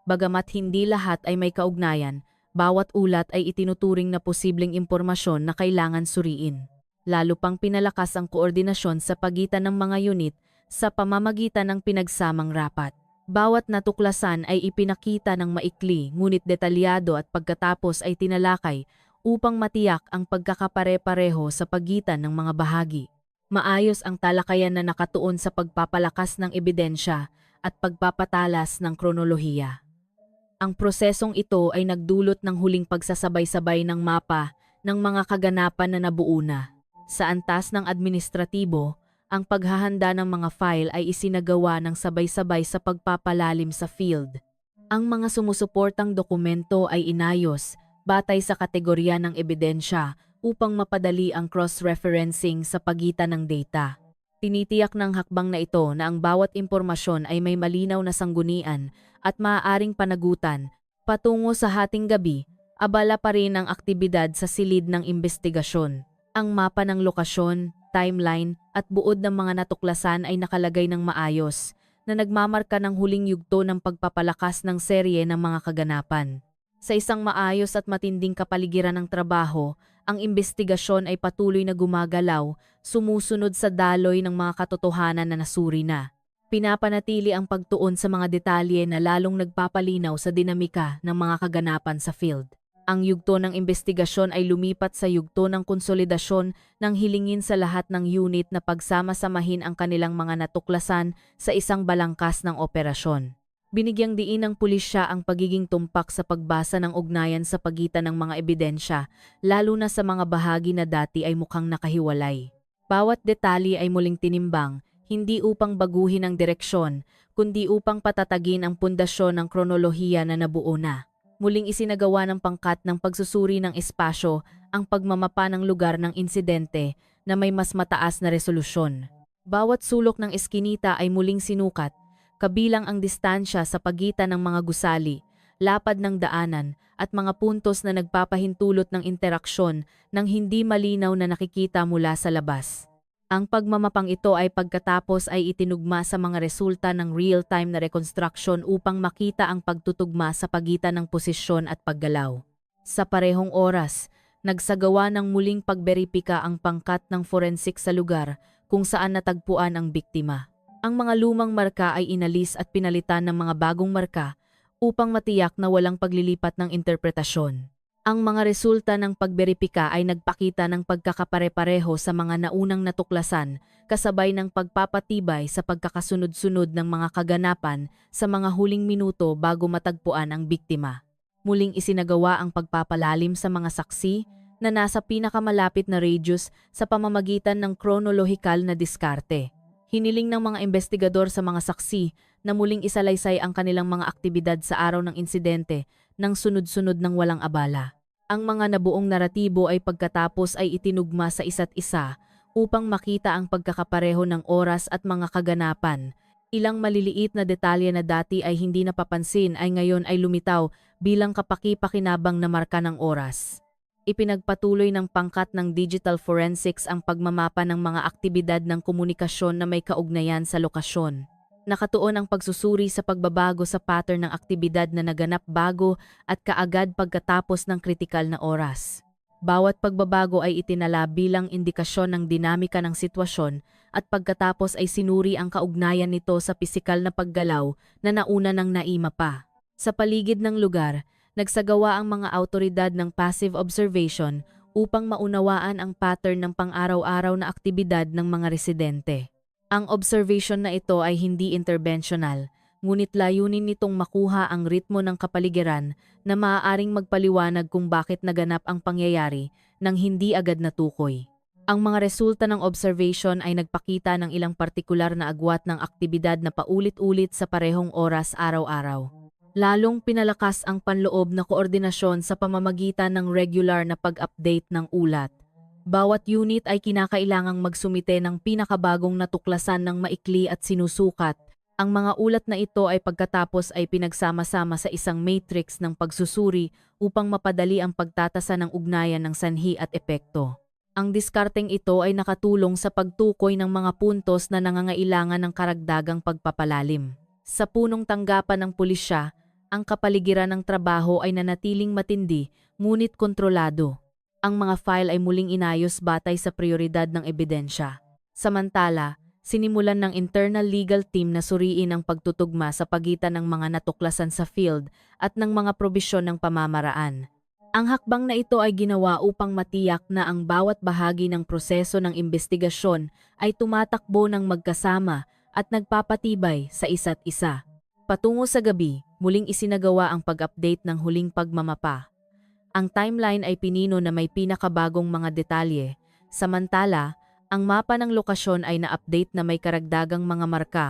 Bagamat hindi lahat ay may kaugnayan, bawat ulat ay itinuturing na posibleng impormasyon na kailangan suriin. Lalo pang pinalakas ang koordinasyon sa pagitan ng mga unit sa pamamagitan ng pinagsamang rapat. Bawat natuklasan ay ipinakita ng maikli ngunit detalyado at pagkatapos ay tinalakay upang matiyak ang pagkakapare-pareho sa pagitan ng mga bahagi. Maayos ang talakayan na nakatuon sa pagpapalakas ng ebidensya at pagpapatalas ng kronolohiya. Ang prosesong ito ay nagdulot ng huling pagsasabay-sabay ng mapa ng mga kaganapan na nabuo na. Sa antas ng administratibo, ang paghahanda ng mga file ay isinagawa ng sabay-sabay sa pagpapalalim sa field. Ang mga sumusuportang dokumento ay inayos batay sa kategorya ng ebidensya upang mapadali ang cross-referencing sa pagitan ng data. Tinitiyak ng hakbang na ito na ang bawat impormasyon ay may malinaw na sanggunian at maaaring panagutan. Patungo sa hating gabi, abala pa rin ang aktibidad sa silid ng investigasyon. Ang mapa ng lokasyon, timeline at buod ng mga natuklasan ay nakalagay ng maayos na nagmamarka ng huling yugto ng pagpapalakas ng serye ng mga kaganapan. Sa isang maayos at matinding kapaligiran ng trabaho, ang investigasyon ay patuloy na gumagalaw, sumusunod sa daloy ng mga katotohanan na nasuri na. Pinapanatili ang pagtuon sa mga detalye na lalong nagpapalinaw sa dinamika ng mga kaganapan sa field. Ang yugto ng investigasyon ay lumipat sa yugto ng konsolidasyon nang hilingin sa lahat ng unit na pagsama-samahin ang kanilang mga natuklasan sa isang balangkas ng operasyon. Binigyang diin ng pulisya ang pagiging tumpak sa pagbasa ng ugnayan sa pagitan ng mga ebidensya, lalo na sa mga bahagi na dati ay mukhang nakahiwalay. Bawat detalye ay muling tinimbang, hindi upang baguhin ang direksyon, kundi upang patatagin ang pundasyon ng kronolohiya na nabuo na. Muling isinagawa ng pangkat ng pagsusuri ng espasyo ang pagmamapa ng lugar ng insidente na may mas mataas na resolusyon. Bawat sulok ng eskinita ay muling sinukat, kabilang ang distansya sa pagitan ng mga gusali, lapad ng daanan, at mga puntos na nagpapahintulot ng interaksyon ng hindi malinaw na nakikita mula sa labas. Ang pagmamapang ito ay pagkatapos ay itinugma sa mga resulta ng real-time na reconstruction upang makita ang pagtutugma sa pagitan ng posisyon at paggalaw. Sa parehong oras, nagsagawa ng muling pagberipika ang pangkat ng forensic sa lugar kung saan natagpuan ang biktima. Ang mga lumang marka ay inalis at pinalitan ng mga bagong marka upang matiyak na walang paglilipat ng interpretasyon. Ang mga resulta ng pagberipika ay nagpakita ng pagkakapare-pareho sa mga naunang natuklasan kasabay ng pagpapatibay sa pagkakasunod-sunod ng mga kaganapan sa mga huling minuto bago matagpuan ang biktima. Muling isinagawa ang pagpapalalim sa mga saksi na nasa pinakamalapit na radius sa pamamagitan ng kronolohikal na diskarte. Hiniling ng mga investigador sa mga saksi na muling isalaysay ang kanilang mga aktibidad sa araw ng insidente ng sunod-sunod ng walang abala. Ang mga nabuong naratibo ay pagkatapos ay itinugma sa isa't isa upang makita ang pagkakapareho ng oras at mga kaganapan. Ilang maliliit na detalye na dati ay hindi napapansin ay ngayon ay lumitaw bilang kapaki-pakinabang na marka ng oras. Ipinagpatuloy ng pangkat ng digital forensics ang pagmamapa ng mga aktibidad ng komunikasyon na may kaugnayan sa lokasyon. Nakatuon ang pagsusuri sa pagbabago sa pattern ng aktibidad na naganap bago at kaagad pagkatapos ng kritikal na oras. Bawat pagbabago ay itinala bilang indikasyon ng dinamika ng sitwasyon at pagkatapos ay sinuri ang kaugnayan nito sa pisikal na paggalaw na nauna ng naima pa. Sa paligid ng lugar, nagsagawa ang mga awtoridad ng passive observation upang maunawaan ang pattern ng pang-araw-araw na aktibidad ng mga residente. Ang observation na ito ay hindi interventional, ngunit layunin nitong makuha ang ritmo ng kapaligiran na maaaring magpaliwanag kung bakit naganap ang pangyayari nang hindi agad natukoy. Ang mga resulta ng observation ay nagpakita ng ilang partikular na agwat ng aktibidad na paulit-ulit sa parehong oras araw-araw. Lalong pinalakas ang panloob na koordinasyon sa pamamagitan ng regular na pag-update ng ulat. Bawat unit ay kinakailangang magsumite ng pinakabagong natuklasan ng maikli at sinusukat. Ang mga ulat na ito ay pagkatapos ay pinagsama-sama sa isang matrix ng pagsusuri upang mapadali ang pagtatasa ng ugnayan ng sanhi at epekto. Ang diskarteng ito ay nakatulong sa pagtukoy ng mga puntos na nangangailangan ng karagdagang pagpapalalim. Sa punong tanggapan ng pulisya, ang kapaligiran ng trabaho ay nanatiling matindi ngunit kontrolado. Ang mga file ay muling inayos batay sa prioridad ng ebidensya. Samantala, sinimulan ng internal legal team na suriin ang pagtutugma sa pagitan ng mga natuklasan sa field at ng mga probisyon ng pamamaraan. Ang hakbang na ito ay ginawa upang matiyak na ang bawat bahagi ng proseso ng investigasyon ay tumatakbo ng magkasama at nagpapatibay sa isa't isa. Patungo sa gabi, muling isinagawa ang pag-update ng huling pagmamapa. Ang timeline ay pinino na may pinakabagong mga detalye, samantala, ang mapa ng lokasyon ay na-update na may karagdagang mga marka.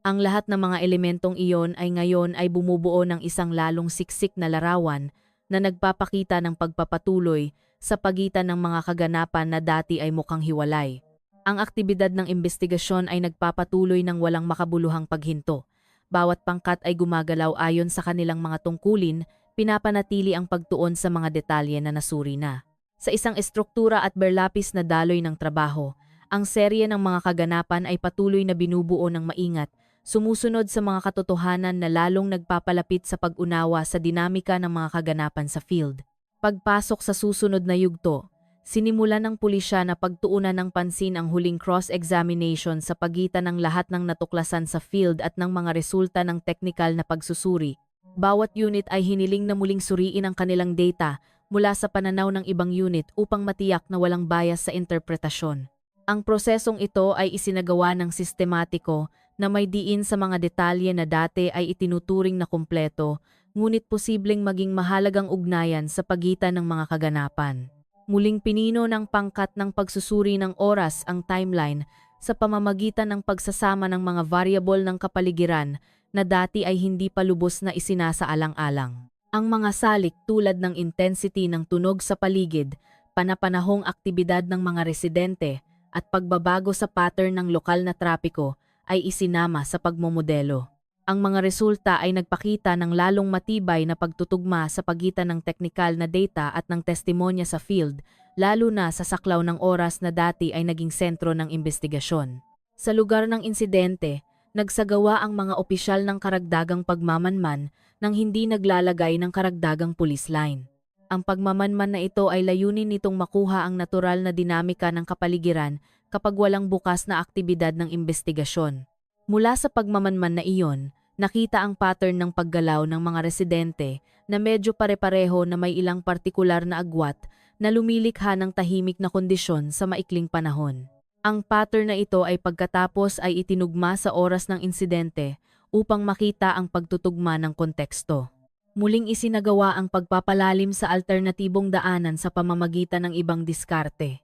Ang lahat ng mga elementong iyon ay ngayon ay bumubuo ng isang lalong siksik na larawan na nagpapakita ng pagpapatuloy sa pagitan ng mga kaganapan na dati ay mukhang hiwalay. Ang aktibidad ng investigasyon ay nagpapatuloy ng walang makabuluhang paghinto. Bawat pangkat ay gumagalaw ayon sa kanilang mga tungkulin, pinapanatili ang pagtuon sa mga detalye na nasuri na. Sa isang estruktura at berlapis na daloy ng trabaho, ang serye ng mga kaganapan ay patuloy na binubuo ng maingat, sumusunod sa mga katotohanan na lalong nagpapalapit sa pag-unawa sa dinamika ng mga kaganapan sa field. Pagpasok sa susunod na yugto, sinimulan ng pulisya na pagtuunan ng pansin ang huling cross-examination sa pagitan ng lahat ng natuklasan sa field at ng mga resulta ng teknikal na pagsusuri. Bawat unit ay hiniling na muling suriin ang kanilang data mula sa pananaw ng ibang unit upang matiyak na walang bias sa interpretasyon. Ang prosesong ito ay isinagawa ng sistematiko na may diin sa mga detalye na dati ay itinuturing na kumpleto, ngunit posibleng maging mahalagang ugnayan sa pagitan ng mga kaganapan. Muling pinino ng pangkat ng pagsusuri ng oras ang timeline sa pamamagitan ng pagsasama ng mga variable ng kapaligiran na dati ay hindi pa lubos na isinasaalang-alang. Ang mga salik tulad ng intensity ng tunog sa paligid, panapanahong aktibidad ng mga residente, at pagbabago sa pattern ng lokal na trapiko ay isinama sa pagmomodelo. Ang mga resulta ay nagpakita ng lalong matibay na pagtutugma sa pagitan ng teknikal na data at ng testimonya sa field, lalo na sa saklaw ng oras na dati ay naging sentro ng investigasyon. Sa lugar ng insidente, nagsagawa ang mga opisyal ng karagdagang pagmamanman nang hindi naglalagay ng karagdagang police line. Ang pagmamanman na ito ay layunin nitong makuha ang natural na dinamika ng kapaligiran kapag walang bukas na aktibidad ng investigasyon. Mula sa pagmamanman na iyon, nakita ang pattern ng paggalaw ng mga residente na medyo pare-pareho na may ilang partikular na agwat na lumilikha ng tahimik na kondisyon sa maikling panahon. Ang pattern na ito ay pagkatapos ay itinugma sa oras ng insidente upang makita ang pagtutugma ng konteksto. Muling isinagawa ang pagpapalalim sa alternatibong daanan sa pamamagitan ng ibang diskarte.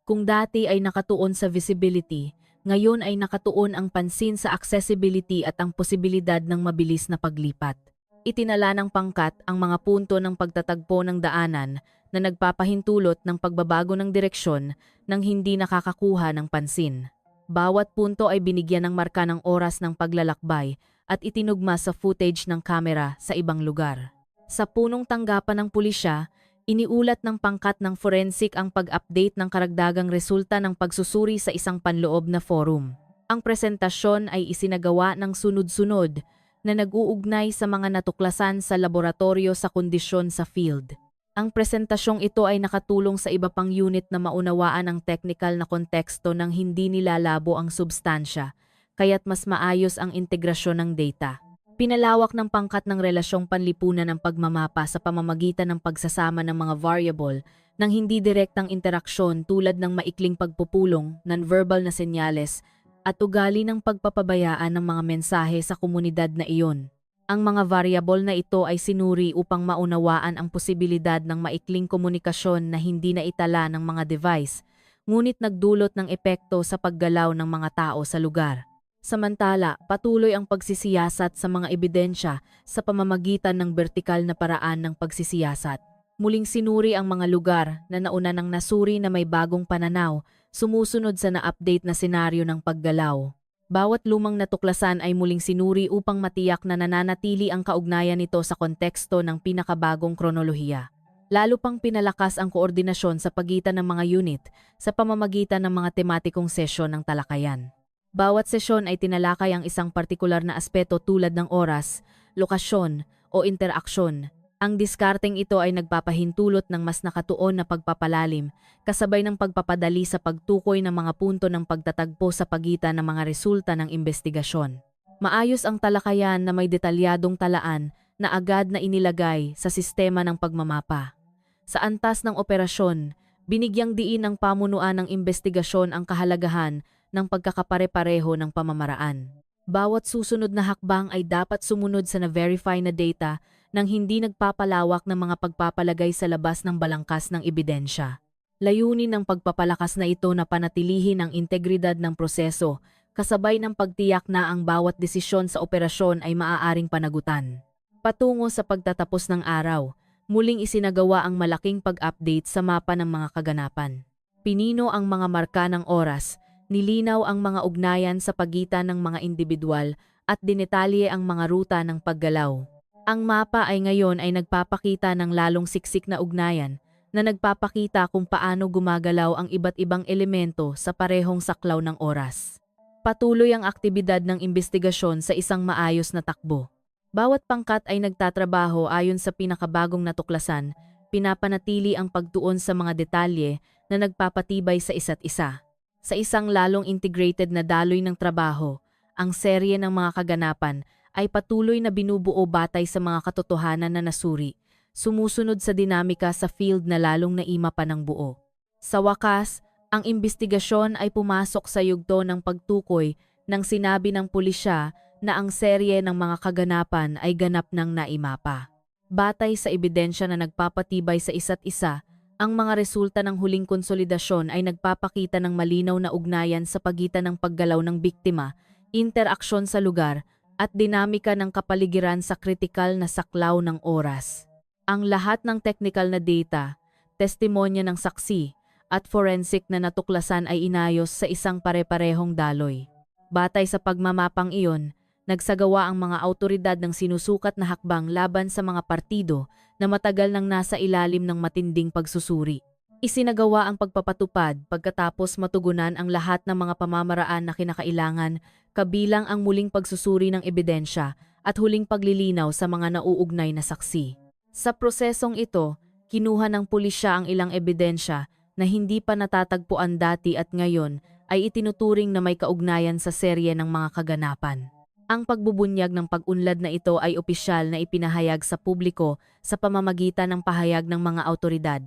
Kung dati ay nakatuon sa visibility, ngayon ay nakatuon ang pansin sa accessibility at ang posibilidad ng mabilis na paglipat. Itinala ng pangkat ang mga punto ng pagtatagpo ng daanan na nagpapahintulot ng pagbabago ng direksyon nang hindi nakakakuha ng pansin. Bawat punto ay binigyan ng marka ng oras ng paglalakbay at itinugma sa footage ng kamera sa ibang lugar. Sa punong tanggapan ng pulisya, iniulat ng pangkat ng forensic ang pag-update ng karagdagang resulta ng pagsusuri sa isang panloob na forum. Ang presentasyon ay isinagawa ng sunod-sunod na nag-uugnay sa mga natuklasan sa laboratorio sa kondisyon sa field. Ang presentasyong ito ay nakatulong sa iba pang unit na maunawaan ang technical na konteksto ng hindi nilalabo ang substansya, kaya't mas maayos ang integrasyon ng data. Pinalawak ng pangkat ng relasyong panlipunan ng pagmamapa sa pamamagitan ng pagsasama ng mga variable ng hindi direktang interaksyon tulad ng maikling pagpupulong, nonverbal na senyales, at ugali ng pagpapabayaan ng mga mensahe sa komunidad na iyon. Ang mga variable na ito ay sinuri upang maunawaan ang posibilidad ng maikling komunikasyon na hindi na itala ng mga device, ngunit nagdulot ng epekto sa paggalaw ng mga tao sa lugar. Samantala, patuloy ang pagsisiyasat sa mga ebidensya sa pamamagitan ng bertikal na paraan ng pagsisiyasat. Muling sinuri ang mga lugar na nauna nang nasuri na may bagong pananaw, sumusunod sa na-update na senaryo ng paggalaw. Bawat lumang natuklasan ay muling sinuri upang matiyak na nananatili ang kaugnayan nito sa konteksto ng pinakabagong kronolohiya. Lalo pang pinalakas ang koordinasyon sa pagitan ng mga unit sa pamamagitan ng mga tematikong sesyon ng talakayan. Bawat sesyon ay tinalakay ang isang partikular na aspeto tulad ng oras, lokasyon o interaksyon. Ang diskarteng ito ay nagpapahintulot ng mas nakatuon na pagpapalalim, kasabay ng pagpapadali sa pagtukoy ng mga punto ng pagtatagpo sa pagitan ng mga resulta ng investigasyon. Maayos ang talakayan na may detalyadong talaan na agad na inilagay sa sistema ng pagmamapa. Sa antas ng operasyon, binigyang diin ng pamunuan ng investigasyon ang kahalagahan ng pagkakapare-pareho ng pamamaraan. Bawat susunod na hakbang ay dapat sumunod sa na-verify na data nang hindi nagpapalawak ng mga pagpapalagay sa labas ng balangkas ng ebidensya. Layunin ng pagpapalakas na ito na panatilihin ang integridad ng proseso, kasabay ng pagtiyak na ang bawat desisyon sa operasyon ay maaaring panagutan. Patungo sa pagtatapos ng araw, muling isinagawa ang malaking pag-update sa mapa ng mga kaganapan. Pinino ang mga marka ng oras, nilinaw ang mga ugnayan sa pagitan ng mga individual at dinetalye ang mga ruta ng paggalaw. Ang mapa ay ngayon ay nagpapakita ng lalong siksik na ugnayan na nagpapakita kung paano gumagalaw ang iba't ibang elemento sa parehong saklaw ng oras. Patuloy ang aktibidad ng investigasyon sa isang maayos na takbo. Bawat pangkat ay nagtatrabaho ayon sa pinakabagong natuklasan, pinapanatili ang pagtuon sa mga detalye na nagpapatibay sa isa't isa. Sa isang lalong integrated na daloy ng trabaho, ang serye ng mga kaganapan ay patuloy na binubuo batay sa mga katotohanan na nasuri, sumusunod sa dinamika sa field na lalong naima pa ng buo. Sa wakas, ang imbestigasyon ay pumasok sa yugto ng pagtukoy nang sinabi ng pulisya na ang serye ng mga kaganapan ay ganap ng naimapa. Batay sa ebidensya na nagpapatibay sa isa't isa, ang mga resulta ng huling konsolidasyon ay nagpapakita ng malinaw na ugnayan sa pagitan ng paggalaw ng biktima, interaksyon sa lugar, at dinamika ng kapaligiran sa kritikal na saklaw ng oras. Ang lahat ng technical na data, testimonya ng saksi, at forensic na natuklasan ay inayos sa isang pare-parehong daloy. Batay sa pagmamapang iyon, nagsagawa ang mga awtoridad ng sinusukat na hakbang laban sa mga partido na matagal nang nasa ilalim ng matinding pagsusuri. Isinagawa ang pagpapatupad pagkatapos matugunan ang lahat ng mga pamamaraan na kinakailangan, kabilang ang muling pagsusuri ng ebidensya at huling paglilinaw sa mga nauugnay na saksi. Sa prosesong ito, kinuha ng pulisya ang ilang ebidensya na hindi pa natatagpuan dati at ngayon ay itinuturing na may kaugnayan sa serye ng mga kaganapan. Ang pagbubunyag ng pag-unlad na ito ay opisyal na ipinahayag sa publiko sa pamamagitan ng pahayag ng mga awtoridad.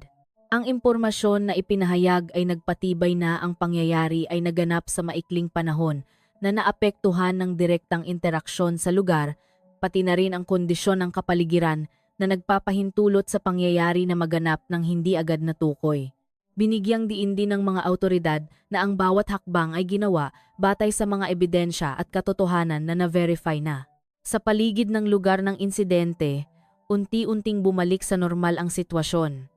Ang impormasyon na ipinahayag ay nagpatibay na ang pangyayari ay naganap sa maikling panahon na naapektuhan ng direktang interaksyon sa lugar, pati na rin ang kondisyon ng kapaligiran na nagpapahintulot sa pangyayari na maganap ng hindi agad natukoy. Binigyang diin din ng mga awtoridad na ang bawat hakbang ay ginawa batay sa mga ebidensya at katotohanan na na-verify na. Sa paligid ng lugar ng insidente, unti-unting bumalik sa normal ang sitwasyon.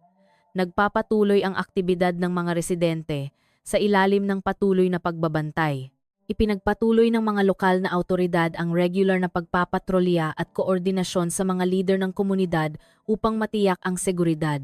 Nagpapatuloy ang aktibidad ng mga residente sa ilalim ng patuloy na pagbabantay. Ipinagpatuloy ng mga lokal na awtoridad ang regular na pagpapatrolya at koordinasyon sa mga lider ng komunidad upang matiyak ang seguridad.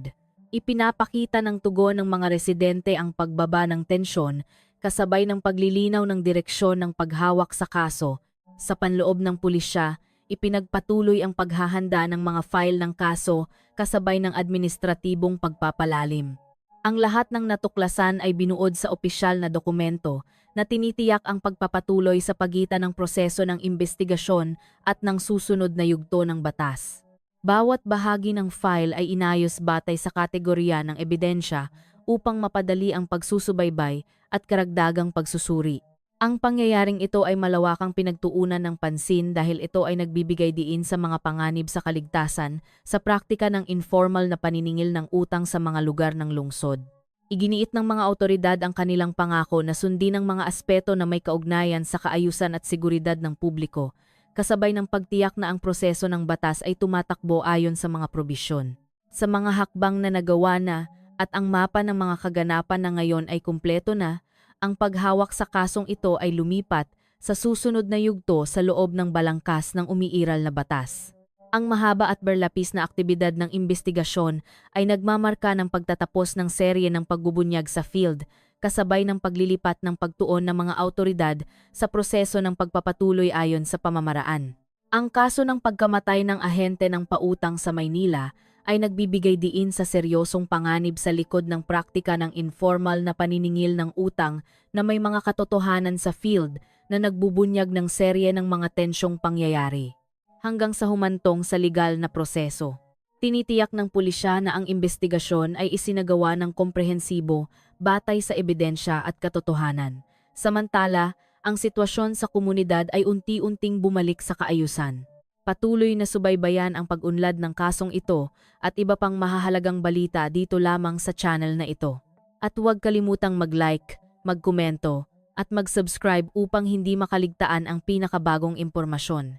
Ipinapakita ng tugon ng mga residente ang pagbaba ng tensyon kasabay ng paglilinaw ng direksyon ng paghawak sa kaso. Sa panloob ng pulisya, ipinagpatuloy ang paghahanda ng mga file ng kaso kasabay ng administratibong pagpapalalim. Ang lahat ng natuklasan ay binuod sa opisyal na dokumento na tinitiyak ang pagpapatuloy sa pagitan ng proseso ng imbestigasyon at ng susunod na yugto ng batas. Bawat bahagi ng file ay inayos batay sa kategorya ng ebidensya upang mapadali ang pagsusubaybay at karagdagang pagsusuri. Ang pangyayaring ito ay malawakang pinagtuunan ng pansin dahil ito ay nagbibigay diin sa mga panganib sa kaligtasan sa praktika ng informal na paniningil ng utang sa mga lugar ng lungsod. Iginiit ng mga awtoridad ang kanilang pangako na sundin ang mga aspeto na may kaugnayan sa kaayusan at seguridad ng publiko, kasabay ng pagtiyak na ang proseso ng batas ay tumatakbo ayon sa mga probisyon. Sa mga hakbang na nagawa na at ang mapa ng mga kaganapan na ngayon ay kumpleto na, ang paghawak sa kasong ito ay lumipat sa susunod na yugto sa loob ng balangkas ng umiiral na batas. Ang mahaba at berlapis na aktibidad ng imbestigasyon ay nagmamarka ng pagtatapos ng serye ng pagbubunyag sa field, kasabay ng paglilipat ng pagtuon ng mga awtoridad sa proseso ng pagpapatuloy ayon sa pamamaraan. Ang kaso ng pagkamatay ng ahente ng pautang sa Maynila ay nagbibigay diin sa seryosong panganib sa likod ng praktika ng informal na paniningil ng utang na may mga katotohanan sa field na nagbubunyag ng serye ng mga tensyong pangyayari, hanggang sa humantong sa legal na proseso. Tinitiyak ng pulisya na ang imbestigasyon ay isinagawa ng komprehensibo batay sa ebidensya at katotohanan. Samantala, ang sitwasyon sa komunidad ay unti-unting bumalik sa kaayusan. Patuloy na subaybayan ang pag-unlad ng kasong ito at iba pang mahahalagang balita dito lamang sa channel na ito. At huwag kalimutang mag-like, magkomento, at mag-subscribe upang hindi makaligtaan ang pinakabagong impormasyon.